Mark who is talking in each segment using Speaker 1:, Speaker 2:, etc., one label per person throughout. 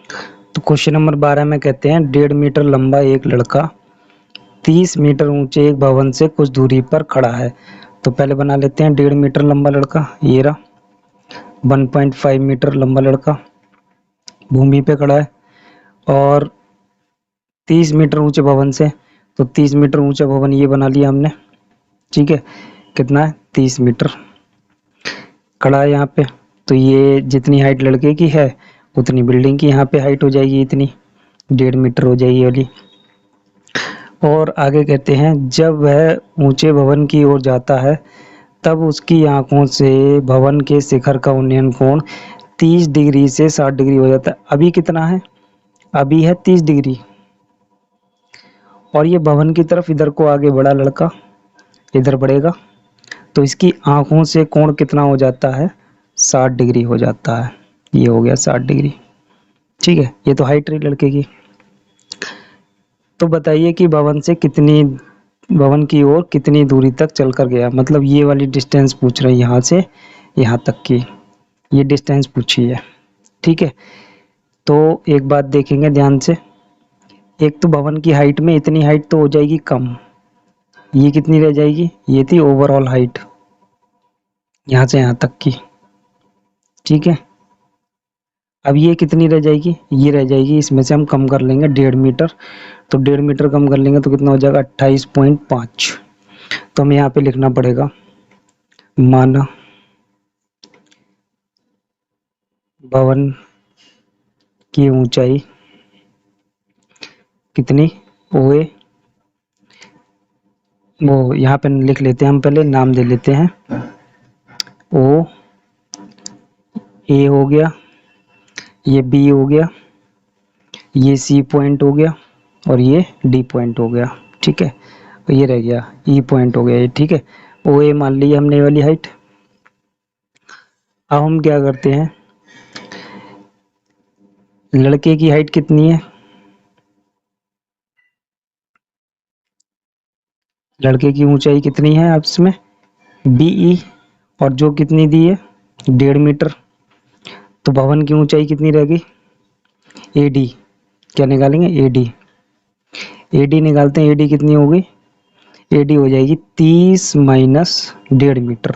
Speaker 1: तो question number 12 में कहते हैं 1.5 मीटर लंबा एक लड़का 30 मीटर ऊंचे एक भवन से कुछ दूरी पर खड़ा है। तो पहले बना लेते हैं 1.5 मीटर लंबा लड़का, ये रहा। 1.5 मीटर लंबा लड़का भूमि पे खड़ा है और 30 मीटर ऊंचे भवन से, तो 30 मीटर ऊंचा भवन ये बना लिया हमने। ठीक है, कितना है 30 मीटर खड़ा है यहाँ पे। तो ये जितनी हाइट लड़के की है उतनी बिल्डिंग की यहाँ पे हाइट हो जाएगी, इतनी 1.5 मीटर हो जाएगी वाली। और आगे कहते हैं जब वह ऊंचे भवन की ओर जाता है तब उसकी आंखों से भवन के शिखर का उन्नयन कोण 30 डिग्री से 60 डिग्री हो जाता है। अभी कितना है, अभी है 30 डिग्री, और ये भवन की तरफ इधर को आगे बढ़ा लड़का, इधर बढ़ेगा तो इसकी आंखों से कोण कितना हो जाता है, 60 डिग्री हो जाता है। ये हो गया 60 डिग्री। ठीक है, ये तो हाइट रही लड़के की। तो बताइए कि भवन की ओर कितनी दूरी तक चलकर गया, मतलब ये वाली डिस्टेंस पूछ रहे हैं यहाँ से यहाँ तक की, ये डिस्टेंस पूछी है। ठीक है, तो एक बात देखेंगे ध्यान से। एक तो भवन की हाइट में इतनी हाइट तो हो जाएगी कम, ये कितनी रह जाएगी, ये थी ओवरऑल हाइट यहाँ से यहाँ तक की। ठीक है, अब ये कितनी रह जाएगी, ये रह जाएगी, इसमें से हम कम कर लेंगे 1.5 मीटर। तो 1.5 मीटर कम कर लेंगे तो कितना हो जाएगा 28.5। तो हमें यहाँ पे लिखना पड़ेगा माना भवन की ऊंचाई कितनी, ओए, वो यहाँ पे लिख लेते हैं, हम पहले नाम दे लेते हैं। ओ ए हो गया, ये बी हो गया, ये सी पॉइंट हो गया और ये डी पॉइंट हो गया। ठीक है, और ये रह गया ई पॉइंट हो गया ये। ठीक है, ओ ए मान ली हमने वाली हाइट। अब हम क्या करते हैं, लड़के की हाइट कितनी है, लड़के की ऊंचाई कितनी है आप इसमें बीई, और जो कितनी दी है 1.5 मीटर। तो भवन की ऊंचाई कितनी रहेगी एडी, क्या निकालेंगे एडी, एडी निकालते हैं। एडी कितनी होगी, एडी हो जाएगी 30 माइनस 1.5 मीटर,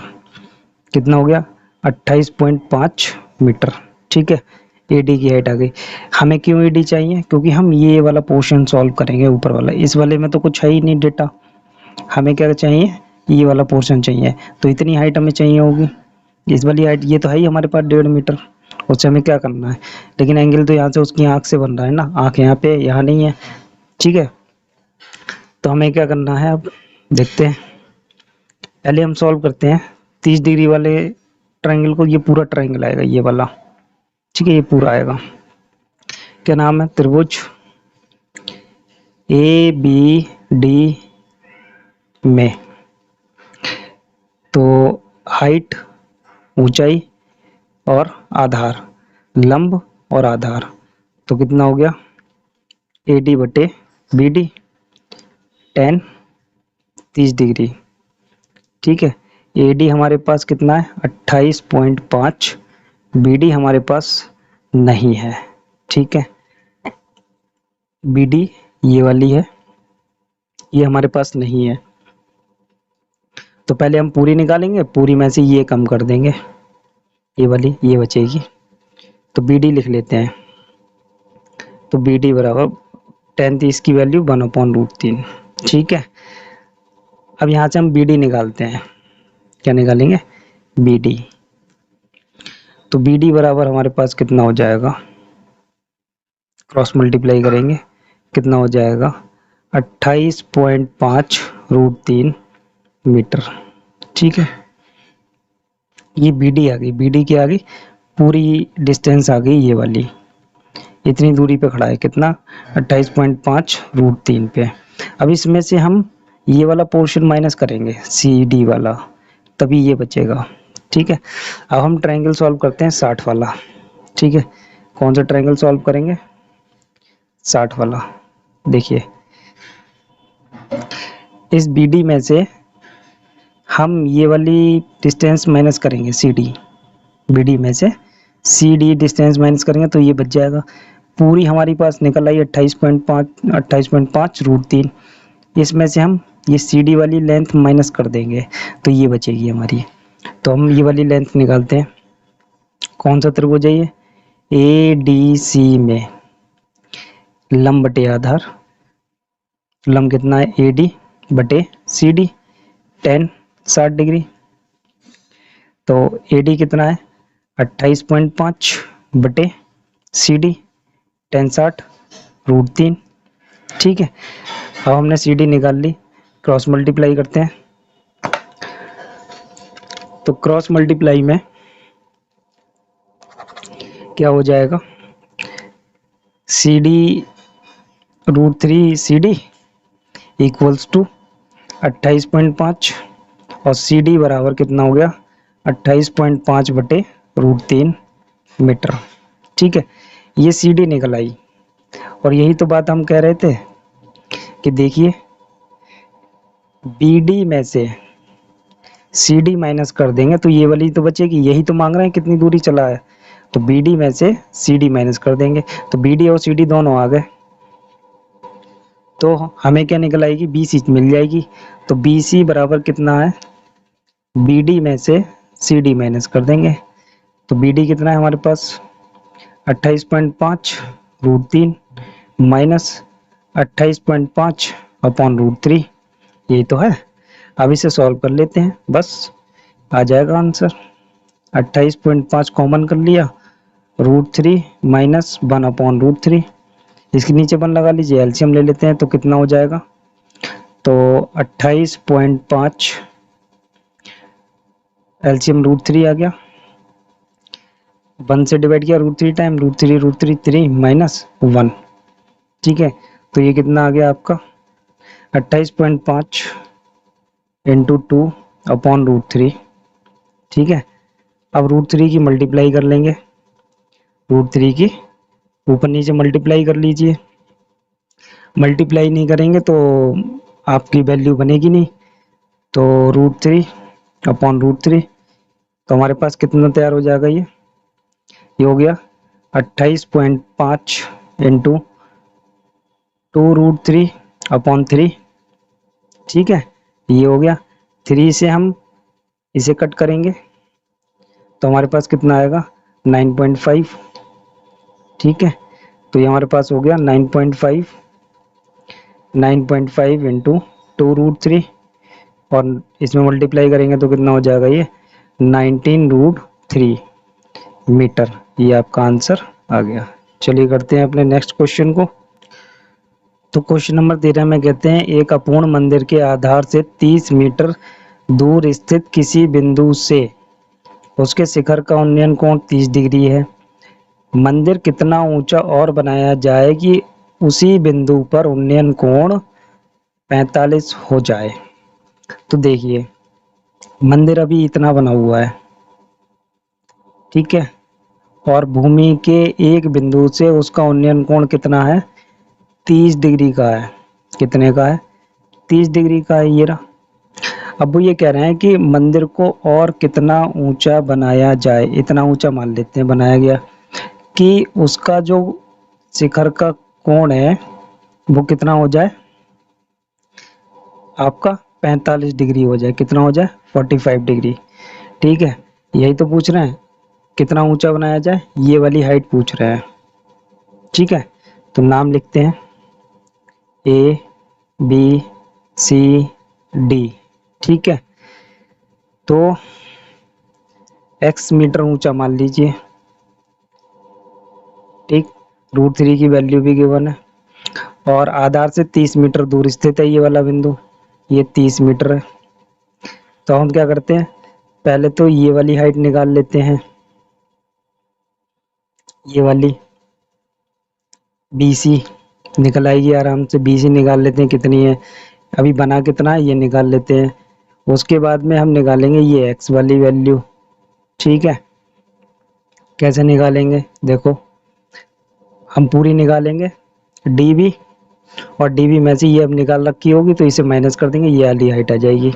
Speaker 1: कितना हो गया 28.5 मीटर। ठीक है, एडी की हाइट आ गई। हमें क्यों एडी चाहिए, क्योंकि हम ये वाला पोर्शन सॉल्व करेंगे ऊपर वाला, इस वाले में तो कुछ है ही नहीं डेटा, हमें क्या चाहिए ये वाला पोर्शन चाहिए। तो इतनी हाइट हमें चाहिए होगी, इस वाली हाइट, ये तो है ही हमारे पास 1.5 मीटर, उससे हमें क्या करना है, लेकिन एंगल तो यहाँ से उसकी आंख से बन रहा है ना, आंख यहाँ पे यहाँ नहीं है। ठीक है, तो हमें क्या करना है, अब देखते हैं। पहले हम सॉल्व करते हैं 30 डिग्री वाले ट्रायंगल को, ये पूरा ट्रायंगल आएगा ये वाला। ठीक है, ये पूरा आएगा, क्या नाम है, त्रिभुज ए बी डी में। तो हाइट, ऊंचाई और आधार, लंब और आधार, तो कितना हो गया ए डी बटे बी डी, टेन 30 डिग्री। ठीक है, ए डी हमारे पास कितना है 28.5, बी डी हमारे पास नहीं है। ठीक है, बी डी ये वाली है, ये हमारे पास नहीं है। तो पहले हम पूरी निकालेंगे, पूरी में से ये कम कर देंगे, ये वाली ये बचेगी, तो बी डी लिख लेते हैं। तो बी डी बराबर 10 थी इसकी वैल्यू 1/√3। ठीक है, अब यहाँ से हम बी डी निकालते हैं, क्या निकालेंगे बी डी। तो बी डी बराबर हमारे पास कितना हो जाएगा, क्रॉस मल्टीप्लाई करेंगे, कितना हो जाएगा 28.5√3 मीटर। ठीक है, ये बी डी आ गई, बी डी की आ गई, पूरी डिस्टेंस आ गई ये वाली, इतनी दूरी पे खड़ा है, कितना 28.5√3 पे। अब इसमें से हम ये वाला पोर्शन माइनस करेंगे सी डी वाला, तभी ये बचेगा। ठीक है, अब हम ट्रायंगल सॉल्व करते हैं 60 वाला। ठीक है, कौन सा ट्रायंगल सॉल्व करेंगे 60 वाला। देखिए इस बी डी में से हम ये वाली डिस्टेंस माइनस करेंगे सी डी, बी डी में से सी डी डिस्टेंस माइनस करेंगे तो ये बच जाएगा पूरी हमारी पास निकल आई 28.5 √3। इसमें से हम ये सी डी वाली लेंथ माइनस कर देंगे तो ये बचेगी हमारी। तो हम ये वाली लेंथ निकालते हैं। कौन सा त्रिभुज है ये? ए डी सी में लंब बटे आधार, लंब कितना है? ए डी बटे सी डी, टेन 60 डिग्री। तो ए डी कितना है? 28.5 बटे सी डी टेन 60 √3। ठीक है, अब हमने सी डी निकाल ली, क्रॉस मल्टीप्लाई करते हैं। तो क्रॉस मल्टीप्लाई में क्या हो जाएगा? C D √3 C D equals to 28.5 और सी डी बराबर कितना हो गया? 28.5 बटे √3 मीटर। ठीक है, ये सी डी निकल आई। और यही तो बात हम कह रहे थे कि देखिए बी डी में से सी डी माइनस कर देंगे तो ये वाली तो बचेगी। यही तो मांग रहे हैं कितनी दूरी चला है, तो बी डी में से सी डी माइनस कर देंगे तो बी डी और सी डी दोनों आ गए। तो हमें क्या निकल आएगी? बी सी मिल जाएगी। तो बी सी बराबर कितना है? बी डी में से सी डी माइनस कर देंगे तो बी डी कितना है हमारे पास? 28.5 √3 माइनस 28.5 अपॉन √3, यही तो है। अब इसे सॉल्व कर लेते हैं, बस आ जाएगा आंसर। 28.5 कॉमन कर लिया, √3 माइनस 1 अपॉन √3, इसके नीचे 1 लगा लीजिए, एलसीएम ले लेते हैं तो कितना हो जाएगा? तो 28.5 एलसीएम √3 आ गया, 1 से डिवाइड किया √3 टाइम, √3 3 माइनस 1। ठीक है, तो ये कितना आ गया आपका? 28.5 इंटू 2 अपॉन √3। ठीक है, अब √3 की मल्टीप्लाई कर लेंगे, √3 की ऊपर नीचे मल्टीप्लाई कर लीजिए। मल्टीप्लाई नहीं करेंगे तो आपकी वैल्यू बनेगी नहीं, तो √3 अपॉन √3, तो हमारे पास कितना तैयार हो जाएगा? ये हो गया 28.5 इंटू 2 √3 अपॉन 3। ठीक है, ये हो गया। 3 से हम इसे कट करेंगे तो हमारे पास कितना आएगा? 9.5। ठीक है, तो ये हमारे पास हो गया 9.5 इंटू 2 √3 और इसमें मल्टीप्लाई करेंगे तो कितना हो जाएगा? ये 19 √3 मीटर। ये आपका आंसर आ गया। चलिए करते हैं अपने नेक्स्ट क्वेश्चन को। तो क्वेश्चन नंबर 13 में कहते हैं एक अपूर्ण मंदिर के आधार से 30 मीटर दूर स्थित किसी बिंदु से उसके शिखर का उन्नयन कोण 30 डिग्री है। मंदिर कितना ऊंचा और बनाया जाए कि उसी बिंदु पर उन्नयन कोण 45 हो जाए? तो देखिए मंदिर अभी इतना बना हुआ है, ठीक है, और भूमि के एक बिंदु से उसका उन्नयन कोण कितना है? 30 डिग्री का है। कितने का है? 30 डिग्री का है ये रहा। अब वो ये कह रहे हैं कि मंदिर को और कितना ऊंचा बनाया जाए, इतना ऊंचा मान लेते हैं बनाया गया, कि उसका जो शिखर का कोण है वो कितना हो जाए? आपका 45 डिग्री हो जाए। कितना हो जाए? 45 डिग्री। ठीक है, यही तो पूछ रहे हैं कितना ऊंचा बनाया जाए, ये वाली हाइट पूछ रहे हैं। ठीक है, तो नाम लिखते हैं ए बी सी डी। ठीक है, तो x मीटर ऊंचा मान लीजिए। ठीक, √3 की वैल्यू भी गिवन है और आधार से 30 मीटर दूर स्थित है ये वाला बिंदु, ये 30 मीटर है। तो हम क्या करते हैं, पहले तो ये वाली हाइट निकाल लेते हैं, ये वाली BC निकल आएगी आराम से। BC निकाल लेते हैं कितनी है, अभी बना कितना है ये निकाल लेते हैं। उसके बाद में हम निकालेंगे ये x वाली वैल्यू। ठीक है, कैसे निकालेंगे? देखो हम पूरी निकालेंगे DB, और DB में से ये अब निकाल रखी होगी तो इसे माइनस कर देंगे, ये वाली हाइट आ जाएगी।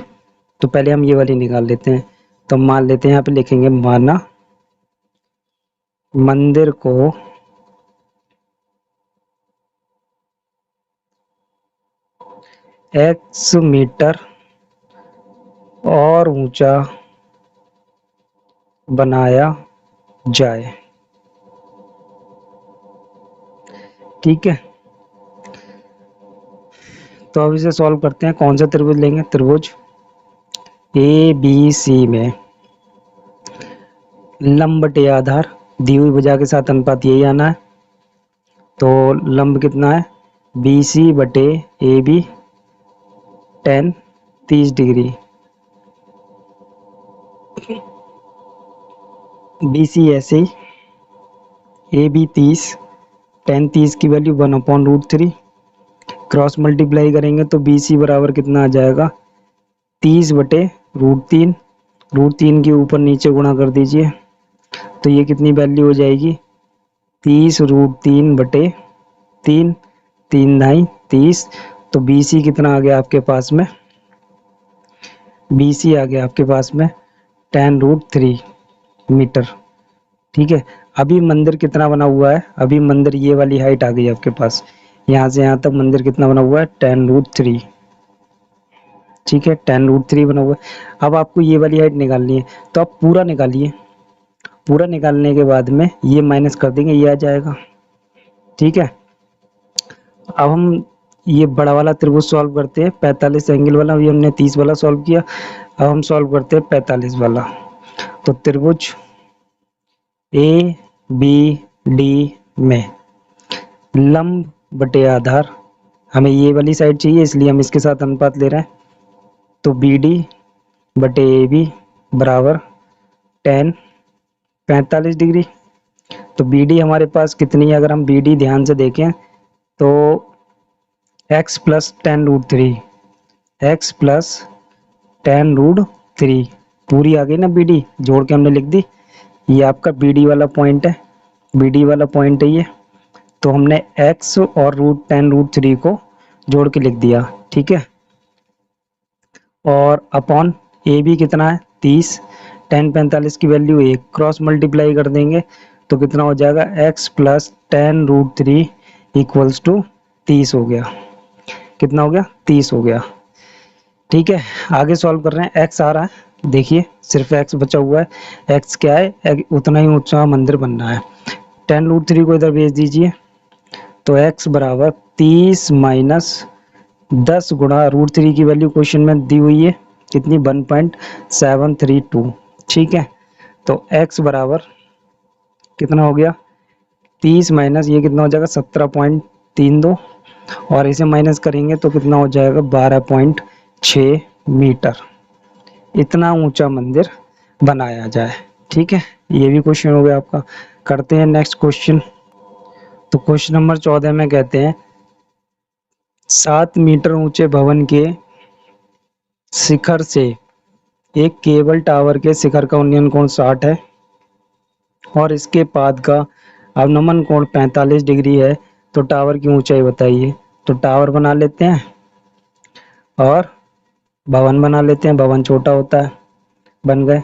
Speaker 1: तो पहले हम ये वाली निकाल लेते हैं। तो मान लेते हैं, यहाँ पे लिखेंगे माना मंदिर को x मीटर और ऊंचा बनाया जाए। ठीक है, तो अब इसे सॉल्व करते हैं। कौन सा त्रिभुज लेंगे? त्रिभुज ए बी सी में लंब बटे आधार, दी हुई भुजा के साथ अनुपात यही आना है। तो लंब कितना है? बी सी बटे A B, tan 30 degree. B C ऐसे ही, ए बी 30, टेन 30 की वैल्यू 1/√3, क्रॉस मल्टीप्लाई करेंगे तो बी सी बराबर कितना आ जाएगा? 30 बटे √3, √3 के ऊपर नीचे गुणा कर दीजिए तो ये कितनी वैल्यू हो जाएगी? 30 √3 बटे 3, 3 ढाई 30। तो बी सी कितना आ गया आपके पास में? बी सी आ गया आपके पास में 10√3 मीटर। ठीक है, अभी मंदिर कितना बना हुआ है? अभी मंदिर ये वाली हाइट आ गई आपके पास, यहाँ से यहाँ तक मंदिर कितना बना हुआ है? 10√3। ठीक है, 10√3 बना हुआ है। अब आपको ये वाली हाइट निकालनी है, तो आप पूरा निकालिए। पूरा निकालने के बाद में ये माइनस कर देंगे, ये आ जाएगा। ठीक है, अब हम ये बड़ा वाला त्रिभुज सॉल्व करते हैं, 45 एंगल वाला। अभी हमने 30 वाला सॉल्व किया, अब हम सॉल्व करते हैं 45 वाला। तो त्रिभुज ए बी डी में लंब बटे आधार, हमें ये वाली साइड चाहिए इसलिए हम इसके साथ अनुपात ले रहे हैं। तो बी डी बटे ए बी बराबर 10 45 डिग्री। तो बी डी हमारे पास कितनी है? अगर हम बी डी ध्यान से देखें तो x प्लस 10√3, एक्स प्लस 10√3 पूरी आ गई ना बी डी, जोड़ के हमने लिख दी। ये आपका बी डी वाला पॉइंट है, बी डी वाला पॉइंट है ये। तो हमने x और √10√3 को जोड़ के लिख दिया। ठीक है, और अपॉन ए बी कितना है? 30, 10 45 की वैल्यू 1, क्रॉस मल्टीप्लाई कर देंगे तो कितना हो जाएगा? x प्लस 10√3 इक्वल्स टू 30 हो गया। कितना हो गया? 30 हो गया। ठीक है, आगे सॉल्व कर रहे हैं। x आ रहा है, देखिए सिर्फ x बचा हुआ है। x क्या है? उतना ही ऊंचा मंदिर बनना है। 10√3 को इधर भेज दीजिए तो x बराबर 30 माइनस 10 गुणा √3 की वैल्यू क्वेश्चन में दी हुई है कितनी? 1.732। ठीक है, तो x बराबर कितना हो गया? 30 माइनस ये कितना हो जाएगा? 17.32, और इसे माइनस करेंगे तो कितना हो जाएगा? 12.6 मीटर। इतना ऊंचा मंदिर बनाया जाए। ठीक है, ये भी क्वेश्चन हो गया आपका। करते हैं नेक्स्ट क्वेश्चन। तो क्वेश्चन नंबर 14 में कहते हैं 7 मीटर ऊंचे भवन के शिखर से एक केबल टावर के शिखर का उन्नयन कोण 60 है और इसके पाद का अवनमन कोण 45 डिग्री है, तो टावर की ऊंचाई बताइए। तो टावर बना लेते हैं और भवन बना लेते हैं, भवन छोटा होता है। बन गए।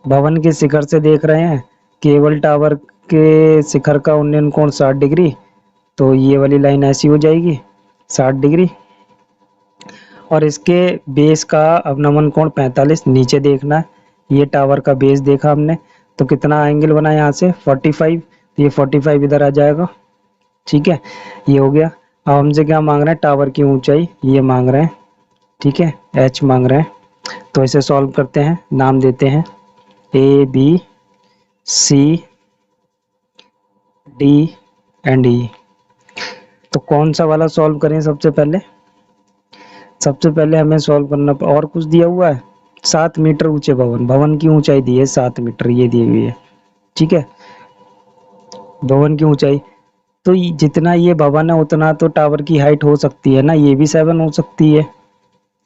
Speaker 1: भवन के शिखर से देख रहे हैं, केबल टावर के शिखर का उन्नयन कोण 60 डिग्री, तो ये वाली लाइन ऐसी हो जाएगी 60 डिग्री, और इसके बेस का अवनमन कोण 45 नीचे देखना है। ये टावर का बेस देखा हमने, तो कितना एंगल बना यहाँ से? 45, तो ये 45 इधर आ जाएगा। ठीक है, ये हो गया। अब हमसे क्या मांग रहे हैं? टावर की ऊंचाई ये मांग रहे हैं। ठीक है, h मांग रहे हैं। तो इसे सॉल्व करते हैं, नाम देते हैं A B C D and E. तो कौन सा वाला सॉल्व करें? सबसे पहले हमें सॉल्व करना, और कुछ दिया हुआ है? 7 मीटर ऊंचे भवन, भवन की ऊंचाई दी है 7 मीटर, ये दी हुई है। ठीक है, भवन की ऊंचाई, तो जितना ये भवन है उतना तो टावर की हाइट हो सकती है ना, ये भी 7 हो सकती है।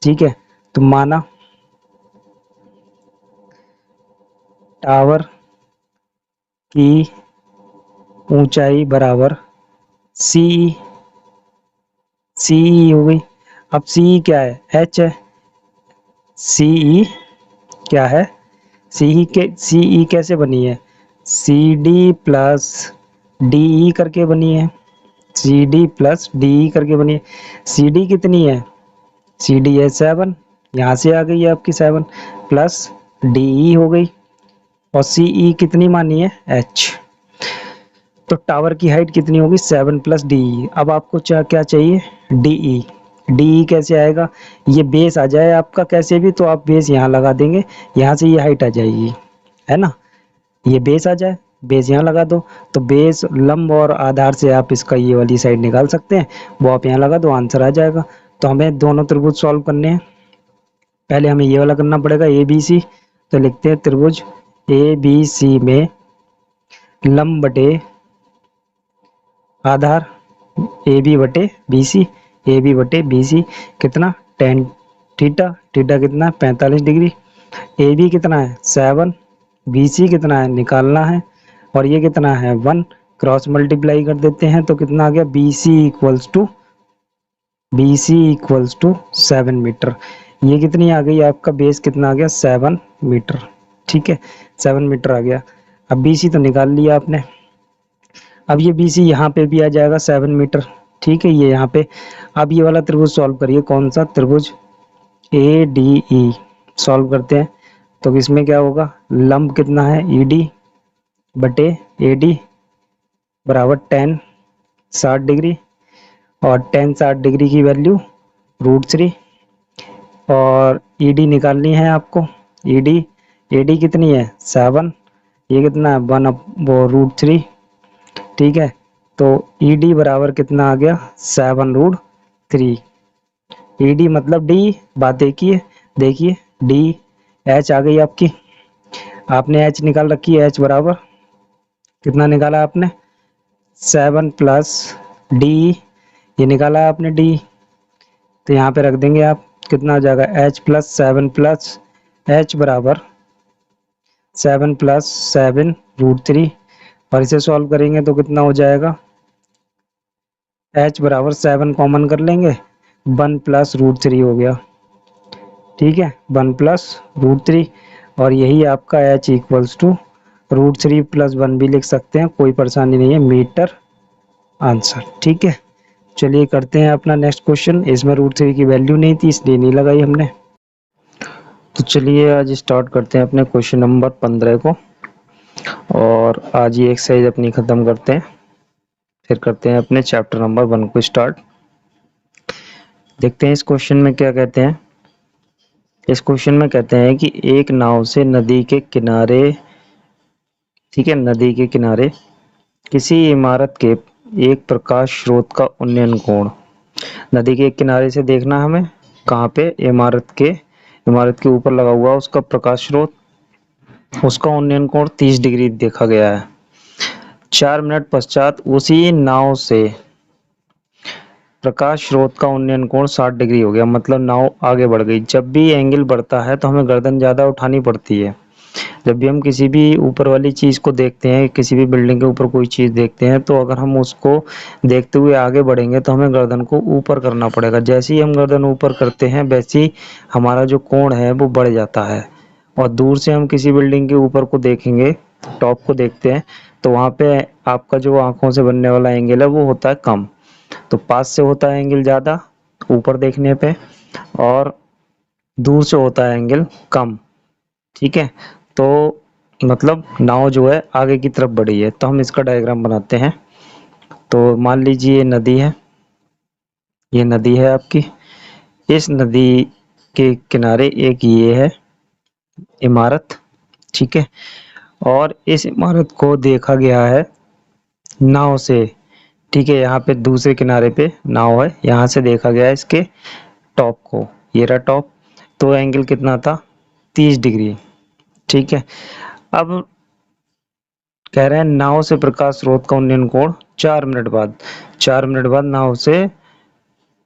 Speaker 1: ठीक है, तो माना टावर की ऊंचाई बराबर सी, सी हो गई। अब सी क्या है? h है। सी क्या है? सी कैसे बनी है? सी डी प्लस डी करके बनी है। सी डी प्लस डी करके बनी है। सी डी कितनी है, सी डी है 7, यहाँ से आ गई है आपकी 7 प्लस डी ई हो गई, और सी ई कितनी मानी है एच। तो टावर की हाइट कितनी होगी 7 प्लस डी ई। अब आपको क्या चाहिए डी ई। डी ई कैसे आएगा, ये बेस आ जाए आपका कैसे भी, तो आप बेस यहाँ लगा देंगे, यहाँ से ये हाइट आ जाएगी, है ना, ये बेस आ जाए, बेस यहाँ लगा दो, तो बेस लंब और आधार से आप इसका ये वाली साइड निकाल सकते हैं, वो आप यहाँ लगा दो, आंसर आ जाएगा। तो हमें दोनों त्रिभुज सॉल्व करने हैं। पहले हमें ये वाला करना पड़ेगा ए बी सी। तो लिखते हैं त्रिभुज ए बी सी में लंब बटे आधार ए बी बटे बी सी, ए बी बटे बी सी कितना टेन थीटा, थीटा कितना 45 डिग्री, ए बी कितना है 7, बी सी कितना है निकालना है, और ये कितना है 1, क्रॉस मल्टीप्लाई कर देते हैं तो कितना आ गया B C equals to 7 metre. ये कितनी आ गई आपका बेस कितना आ गया 7 मीटर, ठीक है 7 मीटर आ गया। अब बी सी तो निकाल लिया आपने, अब ये बी सी यहाँ पे भी आ जाएगा 7 मीटर, ठीक है ये यहाँ पे। अब ये वाला त्रिभुज सॉल्व करिए, कौन सा त्रिभुज ए डी ई सॉल्व करते हैं। तो इसमें क्या होगा, लंब कितना है ई डी बटे ए डी बराबर टेन 60 डिग्री, और टेन 60 डिग्री की वैल्यू √3, और ई डी निकालनी है आपको। ई डी कितनी है 7, ये कितना है 1 वो √3, ठीक है। तो ई डी बराबर कितना आ गया 7√3। ई डी मतलब डी, बात एक ही है, देखिए डी एच आ गई आपकी, आपने एच निकाल रखी है, एच बराबर कितना निकाला आपने 7 प्लस डी, ये निकाला है आपने डी, तो यहाँ पे रख देंगे आप, कितना आ जाएगा एच प्लस 7 प्लस एच बराबर 7 प्लस 7√3, और इसे सॉल्व करेंगे तो कितना हो जाएगा h बराबर 7 कॉमन कर लेंगे, 1 प्लस √3 हो गया, ठीक है 1 प्लस √3, और यही आपका h इक्वल्स टू √3 प्लस 1 भी लिख सकते हैं, कोई परेशानी नहीं है, मीटर आंसर, ठीक है। चलिए करते हैं अपना नेक्स्ट क्वेश्चन। इसमें √3 की वैल्यू नहीं थी इसलिए नहीं लगाई हमने। तो चलिए आज स्टार्ट करते हैं अपने क्वेश्चन नंबर 15 को, और आज ये एक्सरसाइज अपनी ख़त्म करते हैं, फिर करते हैं अपने चैप्टर नंबर 1 को स्टार्ट। देखते हैं इस क्वेश्चन में क्या कहते हैं। इस क्वेश्चन में कहते हैं कि एक नाव से नदी के किनारे, ठीक है, नदी के किनारे किसी इमारत के एक प्रकाश स्रोत का उन्नयन कोण, नदी के किनारे से देखना हमें कहाँ पे, इमारत के ऊपर लगा हुआ उसका प्रकाश स्रोत, उसका उन्नयन कोण 30 डिग्री देखा गया है। 4 मिनट पश्चात उसी नाव से प्रकाश स्रोत का उन्नयन कोण 60 डिग्री हो गया, मतलब नाव आगे बढ़ गई। जब भी एंगल बढ़ता है तो हमें गर्दन ज़्यादा उठानी पड़ती है। जब भी हम किसी भी ऊपर वाली चीज़ को देखते हैं, किसी भी बिल्डिंग के ऊपर कोई चीज़ देखते हैं, तो अगर हम उसको देखते हुए आगे बढ़ेंगे तो हमें गर्दन को ऊपर करना पड़ेगा। जैसे ही हम गर्दन ऊपर करते हैं वैसे ही हमारा जो कोण है वो बढ़ जाता है। और दूर से हम किसी बिल्डिंग के ऊपर को देखेंगे, टॉप को देखते हैं, तो वहाँ पे आपका जो आँखों से बनने वाला एंगल है वो होता है कम, तो पास से होता है एंगल ज़्यादा ऊपर देखने पे, और दूर से होता है एंगल कम, ठीक है। तो मतलब नाव जो है आगे की तरफ बढ़ी है। तो हम इसका डायग्राम बनाते हैं। तो मान लीजिए ये नदी है, ये नदी है आपकी, इस नदी के किनारे एक ये है इमारत, ठीक है, और इस इमारत को देखा गया है नाव से, ठीक है। यहाँ पे दूसरे किनारे पे नाव है, यहाँ से देखा गया है इसके टॉप को, ये रहा टॉप। तो एंगल कितना था 30 डिग्री, ठीक है। अब कह रहे हैं नाव से प्रकाश स्रोत का उन्नयन कोण 4 मिनट बाद, 4 मिनट बाद नाव से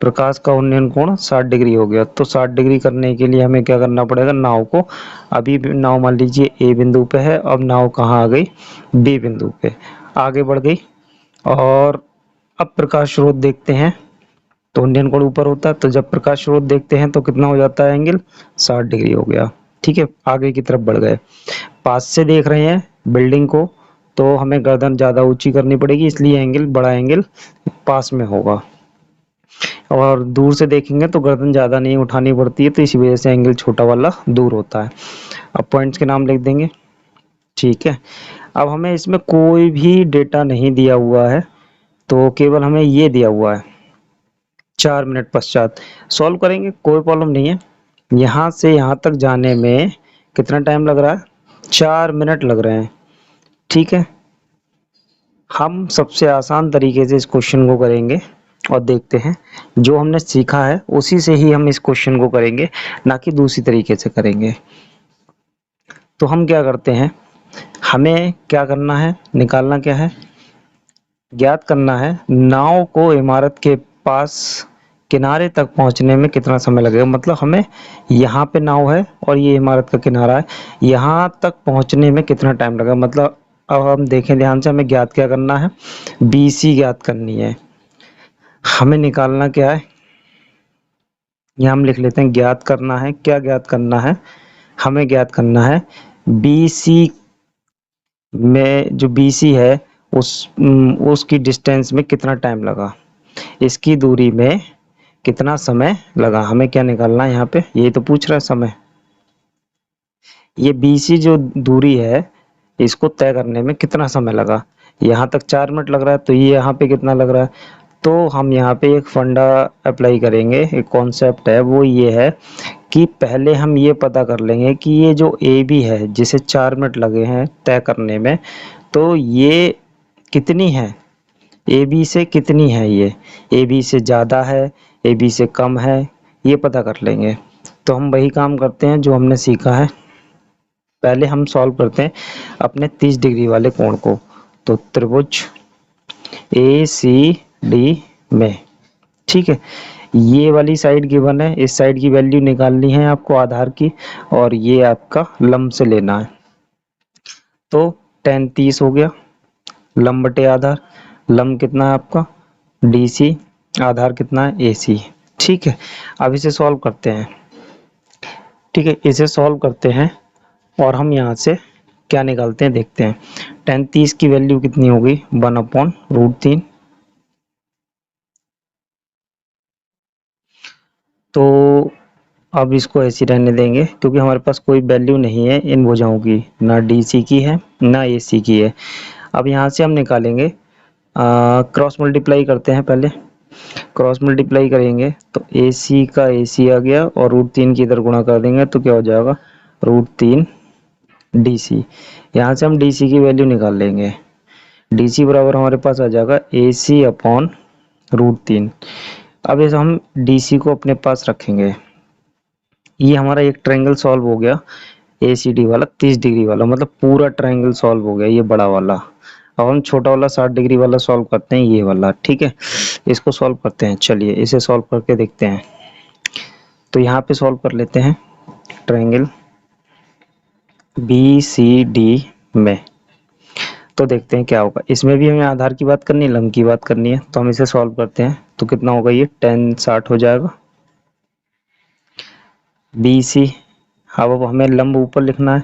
Speaker 1: प्रकाश का उन्नयन कोण 60 डिग्री हो गया। तो 60 डिग्री करने के लिए हमें क्या करना पड़ेगा, नाव को, अभी नाव मान लीजिए ए बिंदु पे है, अब नाव कहाँ आ गई बी बिंदु पे आगे बढ़ गई, और अब प्रकाश स्रोत देखते हैं तो उन्नयन कोण ऊपर होता है, तो जब प्रकाश स्रोत देखते हैं तो कितना हो जाता है एंगल 60 डिग्री हो गया, ठीक है, आगे की तरफ बढ़ गए। पास से देख रहे हैं बिल्डिंग को तो हमें गर्दन ज़्यादा ऊंची करनी पड़ेगी, इसलिए एंगल, बड़ा एंगल पास में होगा। और दूर से देखेंगे तो गर्दन ज़्यादा नहीं उठानी पड़ती है, तो इसी वजह से एंगल छोटा वाला दूर होता है। अब पॉइंट्स के नाम लिख देंगे। ठीक है, अब हमें इसमें कोई भी डेटा नहीं दिया हुआ है, तो केवल हमें ये दिया हुआ है 4 मिनट पश्चात। सॉल्व करेंगे, कोई प्रॉब्लम नहीं है। यहाँ से यहाँ तक जाने में कितना टाइम लग रहा है? 4 मिनट लग रहे हैं। ठीक है, हम सबसे आसान तरीके से इस क्वेश्चन को करेंगे और देखते हैं। जो हमने सीखा है उसी से ही हम इस क्वेश्चन को करेंगे, ना कि दूसरी तरीके से करेंगे। तो हम क्या करते हैं, हमें क्या करना है, निकालना क्या है, ज्ञात करना है नाव को इमारत के पास किनारे तक पहुंचने में कितना समय लगेगा। मतलब हमें यहाँ पे नाव है और ये इमारत का किनारा है, यहाँ तक पहुंचने में कितना टाइम लगेगा। मतलब अब हम देखें ध्यान से, हमें ज्ञात क्या करना है, BC ज्ञात करनी है। हमें निकालना क्या है, यहाँ हम लिख लेते हैं ज्ञात करना है। क्या ज्ञात करना है, हमें ज्ञात करना है BC में, जो BC है उसकी डिस्टेंस में कितना टाइम लगा, इसकी दूरी में कितना समय लगा। हमें क्या निकालना है यहाँ पे, यही तो पूछ रहा है समय। ये BC जो दूरी है, इसको तय करने में कितना समय लगा। यहाँ तक 4 मिनट लग रहा है, तो ये यहाँ पे कितना लग रहा है। तो हम यहाँ पे एक फंडा अप्लाई करेंगे, एक कॉन्सेप्ट है, वो ये है कि पहले हम ये पता कर लेंगे कि ये जो AB है, जिसे 4 मिनट लगे हैं तय करने में, तो ये कितनी है, AB से कितनी है ये, AB से ज़्यादा है, AB से कम है, ये पता कर लेंगे। तो हम वही काम करते हैं जो हमने सीखा है। पहले हम सॉल्व करते हैं अपने 30 डिग्री वाले कोण को। तो त्रिभुज ACD में, ठीक है, ये वाली साइड गिवन है, इस साइड की वैल्यू निकालनी है आपको आधार की, और ये आपका लंब से लेना है। तो tan 30 हो गया, लंब बटे आधार। लंब कितना है आपका DC, आधार कितना है AC। ठीक है, अब इसे सॉल्व करते हैं। ठीक है, इसे सॉल्व करते हैं और हम यहाँ से क्या निकालते हैं देखते हैं। tan 30 की वैल्यू कितनी होगी, 1/√3। तो अब इसको ऐसे रहने देंगे, क्योंकि हमारे पास कोई वैल्यू नहीं है इन भुजाओं की, ना DC की है ना AC की है। अब यहाँ से हम निकालेंगे, क्रॉस मल्टीप्लाई करते हैं पहले। क्रॉस मल्टीप्लाई करेंगे तो AC का AC आ गया, और √3 की इधर गुणा कर देंगे तो क्या हो जाएगा, √3 DC। यहाँ से हम DC की वैल्यू निकाल लेंगे। DC बराबर हमारे पास आ जाएगा AC/√3। अब इसे हम DC को अपने पास रखेंगे। ये हमारा एक ट्रायंगल सॉल्व हो गया, ACD वाला 30 डिग्री वाला, मतलब पूरा ट्रायंगल सॉल्व हो गया ये बड़ा वाला। अब हम छोटा वाला 60 डिग्री वाला सॉल्व करते हैं, ये वाला। ठीक है, इसको सॉल्व करते हैं। चलिए इसे सॉल्व करके देखते हैं। तो यहाँ पे सॉल्व कर लेते हैं ट्रायंगल BCD में, तो देखते हैं क्या होगा। इसमें भी हमें आधार की बात करनी है, लंब की बात करनी है, तो हम इसे सॉल्व करते हैं। तो कितना होगा, ये tan 60 हो जाएगा BC। अब हमें लंब ऊपर लिखना है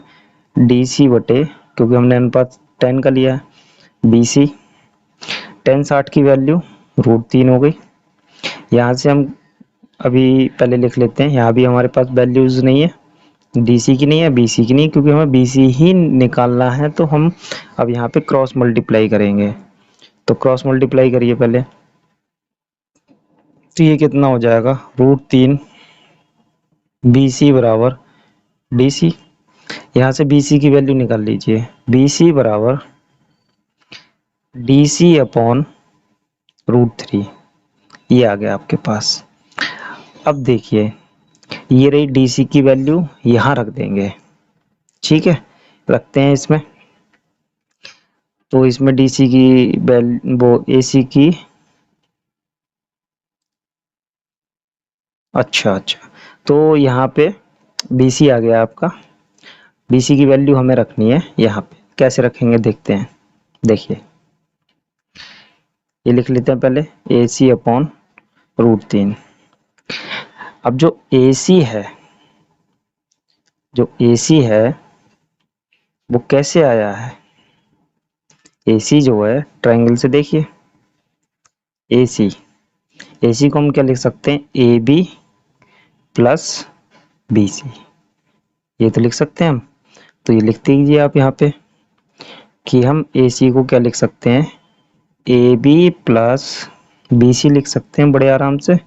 Speaker 1: DC बटे, क्योंकि हमने अनुपात tan का लिया है, BC। tan 60 की वैल्यू √3 हो गई। यहाँ से हम अभी पहले लिख लेते हैं, यहाँ भी हमारे पास वैल्यूज नहीं है, DC की नहीं है, BC की नहीं, क्योंकि हमें BC ही निकालना है। तो हम अब यहाँ पे क्रॉस मल्टीप्लाई करेंगे। तो क्रॉस मल्टीप्लाई करिए पहले, तो ये कितना हो जाएगा, √3 BC बराबर DC। यहाँ से BC की वैल्यू निकाल लीजिए, BC बराबर DC/√3। ये आ गया आपके पास। अब देखिए, ये रही DC की वैल्यू, यहाँ रख देंगे। ठीक है, रखते हैं इसमें। तो इसमें DC की वो AC की, अच्छा, तो यहाँ पे BC आ गया आपका। BC की वैल्यू हमें रखनी है यहाँ पे, कैसे रखेंगे देखते हैं। देखिए, ये लिख लेते हैं पहले AC/√3। अब जो AC है, जो AC है वो कैसे आया है, AC जो है ट्रायंगल से देखिए, AC AC को हम क्या लिख सकते हैं, AB प्लस BC, ये तो लिख सकते हैं हम। तो ये लिख दीजिए आप यहाँ पे कि हम AC को क्या लिख सकते हैं, AB प्लस BC लिख सकते हैं बड़े आराम से,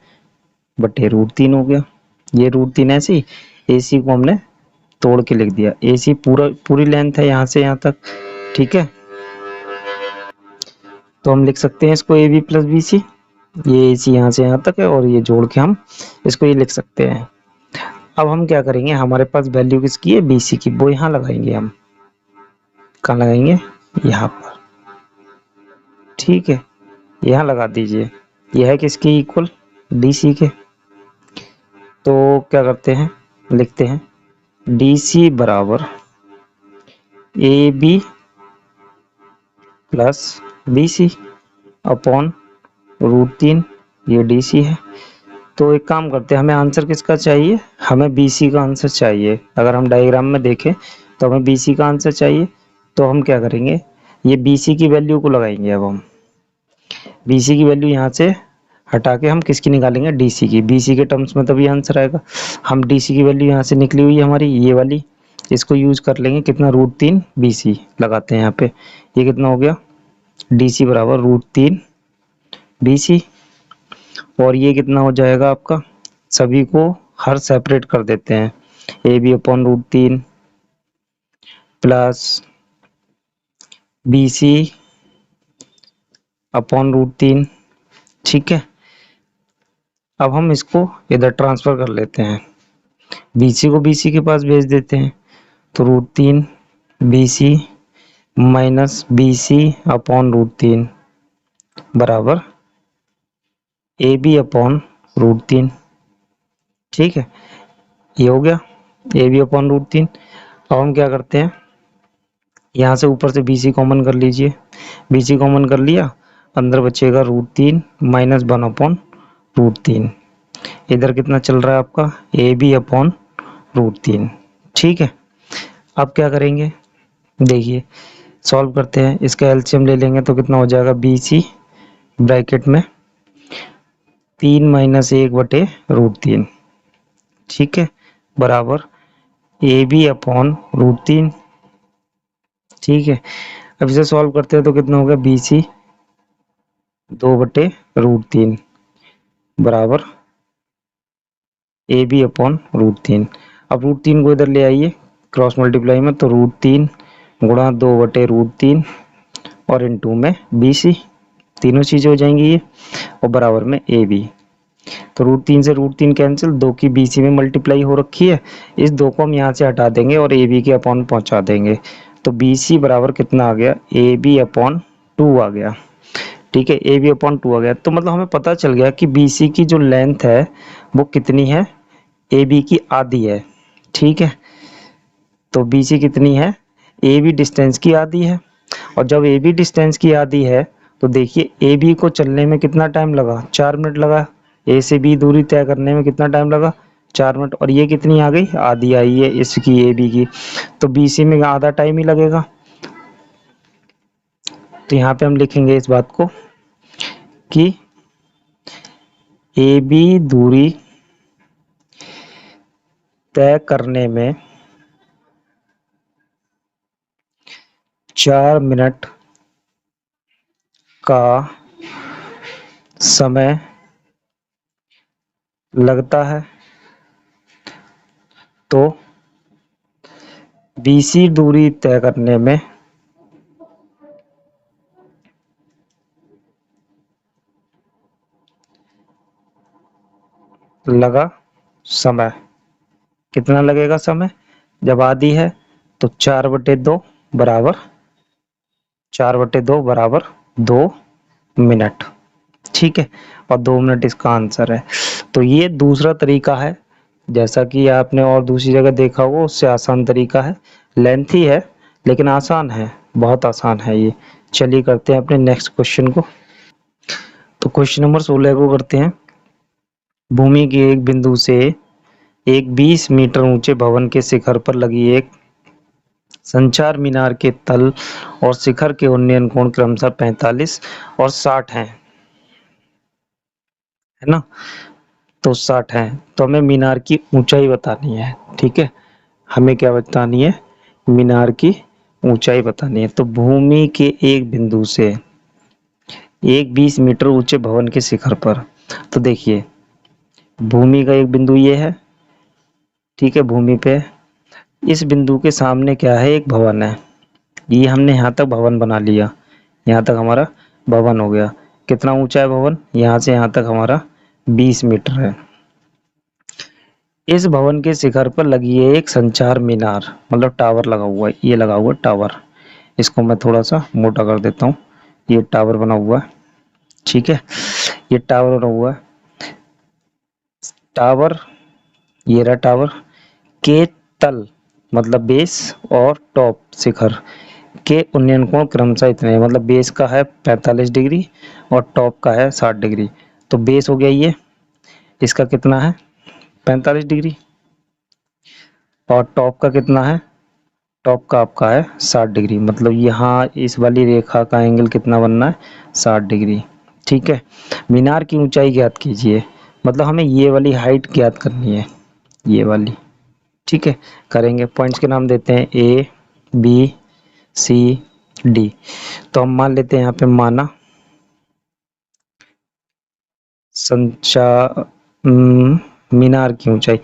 Speaker 1: बटे √3 हो गया। ये √3 ऐसे ही, AC को हमने तोड़ के लिख दिया, AC पूरी लेंथ है यहाँ से यहाँ तक, ठीक है। तो हम लिख सकते हैं इसको AB प्लस BC, ये AC यहाँ से यहाँ तक है और ये जोड़ के हम इसको ये लिख सकते हैं। अब हम क्या करेंगे, हमारे पास वैल्यू किसकी है, BC की, वो यहाँ लगाएंगे हम। कहाँ लगाएंगे, यहाँ पर, ठीक है। यहाँ लगा दीजिए, यह है किसके इक्वल, DC के। तो क्या करते हैं, लिखते हैं DC बराबर AB प्लस BC अपॉन √3, ये DC है। तो एक काम करते हैं, हमें आंसर किसका चाहिए, हमें BC का आंसर चाहिए। अगर हम डायग्राम में देखें तो हमें BC का आंसर चाहिए। तो हम क्या करेंगे, ये BC की वैल्यू को लगाएंगे। अब हम BC की वैल्यू यहाँ से हटा के हम किसकी निकालेंगे, DC की। BC के टर्म्स में तभी आंसर आएगा। हम DC की वैल्यू यहाँ से निकली हुई है हमारी, ये वाली, इसको यूज कर लेंगे। कितना, √3 BC लगाते हैं यहाँ पे, ये कितना हो गया, DC बराबर √3 BC। और ये कितना हो जाएगा आपका, सभी को हर सेपरेट कर देते हैं, AB upon √3 plus BC upon √3, ठीक है। अब हम इसको इधर ट्रांसफर कर लेते हैं, BC को BC के पास भेज देते हैं। तो √3 BC माइनस BC अपॉन √3 बराबर AB अपॉन √3, ठीक है। ये हो गया AB अपॉन √3। अब हम क्या करते हैं, यहाँ से ऊपर से BC कॉमन कर लीजिए, BC कॉमन कर लिया, अंदर बचेगा √3 माइनस 1 अपॉन √3। इधर कितना चल रहा है आपका, AB अपॉन √3, ठीक है। अब क्या करेंगे, देखिए सॉल्व करते हैं, इसका एलसीएम ले लेंगे तो कितना हो जाएगा, BC ब्रैकेट में 3 माइनस 1 बटे √3, ठीक है, बराबर AB अपॉन √3, ठीक है। अब इसे सॉल्व करते हैं तो कितना होगा, BC 2 बटे √3 बराबर AB अपॉन √3। अब √3 को इधर ले आइए क्रॉस मल्टीप्लाई में, तो √3 गुणा 2 बटे √3 और इनटू में BC, तीनों चीजें हो जाएंगी ये, और बराबर में AB। तो √3 से √3 कैंसिल, 2 की BC में मल्टीप्लाई हो रखी है, इस 2 को हम यहाँ से हटा देंगे और AB के अपॉन पहुंचा देंगे। तो BC बराबर कितना आ गया, AB अपॉन 2 आ गया, ठीक है। AB अपॉन 2 आ गया, तो मतलब हमें पता चल गया कि BC की जो लेंथ है वो कितनी है, AB की आधी है, ठीक है। तो BC कितनी है, AB डिस्टेंस की आधी है। और जब AB डिस्टेंस की आधी है तो देखिए AB को चलने में कितना टाइम लगा, 4 मिनट लगा। A से B दूरी तय करने में कितना टाइम लगा, 4 मिनट। और ये कितनी आ गई, आधी आई है इसकी, AB की, तो BC में आधा टाइम ही लगेगा। तो यहाँ पे हम लिखेंगे इस बात को कि AB दूरी तय करने में 4 मिनट का समय लगता है। तो BC दूरी तय करने में लगा समय, कितना लगेगा समय, जब आधी है तो 4/2 बराबर 4/2 बराबर 2 मिनट, ठीक है। और 2 मिनट इसका आंसर है। तो ये दूसरा तरीका है, जैसा कि आपने और दूसरी जगह देखा होगा, उससे आसान तरीका है, लेंथी है लेकिन आसान है, बहुत आसान है ये। चलिए करते हैं अपने नेक्स्ट क्वेश्चन को। तो क्वेश्चन नंबर 16 को करते हैं। भूमि के एक बिंदु से एक 20 मीटर ऊंचे भवन के शिखर पर लगी एक संचार मीनार के तल और शिखर के उन्नयन कोण क्रमशः 45 और 60 हैं, है ना। तो 60 है, तो हमें मीनार की ऊंचाई बतानी है। ठीक है, हमें क्या बतानी है, मीनार की ऊंचाई बतानी है। तो भूमि के एक बिंदु से एक 20 मीटर ऊंचे भवन के शिखर पर, तो देखिए भूमि का एक बिंदु ये है, ठीक है, भूमि पे इस बिंदु के सामने क्या है, एक भवन है। ये हमने यहाँ तक भवन बना लिया, यहाँ तक हमारा भवन हो गया। कितना ऊंचा है भवन, यहाँ से यहाँ तक हमारा 20 मीटर है। इस भवन के शिखर पर लगी है एक संचार मीनार, मतलब टावर लगा हुआ है, ये लगा हुआ है टावर। इसको मैं थोड़ा सा मोटा कर देता हूँ, ये टावर बना हुआ है। ठीक है, ये टावर बना हुआ है। टावर, ये रहा टावर के तल मतलब बेस और टॉप शिखर के उन्नयन कोण क्रमशः इतने हैं, मतलब बेस का है 45 डिग्री और टॉप का है 60 डिग्री। तो बेस हो गया ये, इसका कितना है 45 डिग्री, और टॉप का कितना है, टॉप का आपका है 60 डिग्री। मतलब यहाँ इस वाली रेखा का एंगल कितना बनना है, 60 डिग्री। ठीक है, मीनार की ऊंचाई ज्ञात कीजिए, मतलब हमें ये वाली हाइट ज्ञात करनी है, ये वाली। ठीक है, करेंगे। पॉइंट्स के नाम देते हैं ए बी सी डी। तो हम मान लेते हैं यहाँ पे, माना संचार मीनार की ऊंचाई,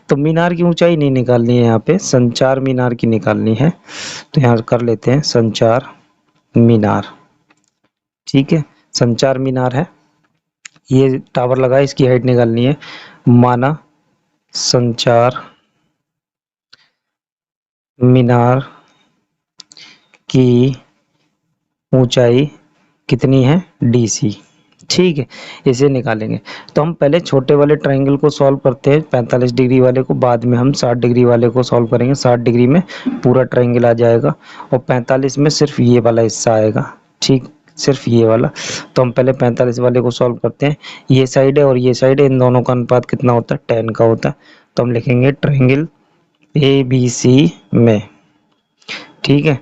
Speaker 1: तो मीनार की ऊंचाई नहीं निकालनी है, यहाँ पे संचार मीनार की निकालनी है। तो यहाँ कर लेते हैं संचार मीनार। ठीक है, संचार मीनार है, ये टावर लगा है, इसकी हाइट निकालनी है। माना संचार मीनार की ऊंचाई कितनी है, DC। ठीक है, इसे निकालेंगे। तो हम पहले छोटे वाले ट्रायंगल को सॉल्व करते हैं, 45 डिग्री वाले को, बाद में हम 60 डिग्री वाले को सॉल्व करेंगे। 60 डिग्री में पूरा ट्रायंगल आ जाएगा और 45 में सिर्फ ये वाला हिस्सा आएगा। ठीक, सिर्फ ये वाला। तो हम पहले 45 वाले को सॉल्व करते हैं। ये साइड है और ये साइड है, इन दोनों का अनुपात कितना होता है, 10 का होता है। तो हम लिखेंगे ट्रायंगल ABC में। ठीक है,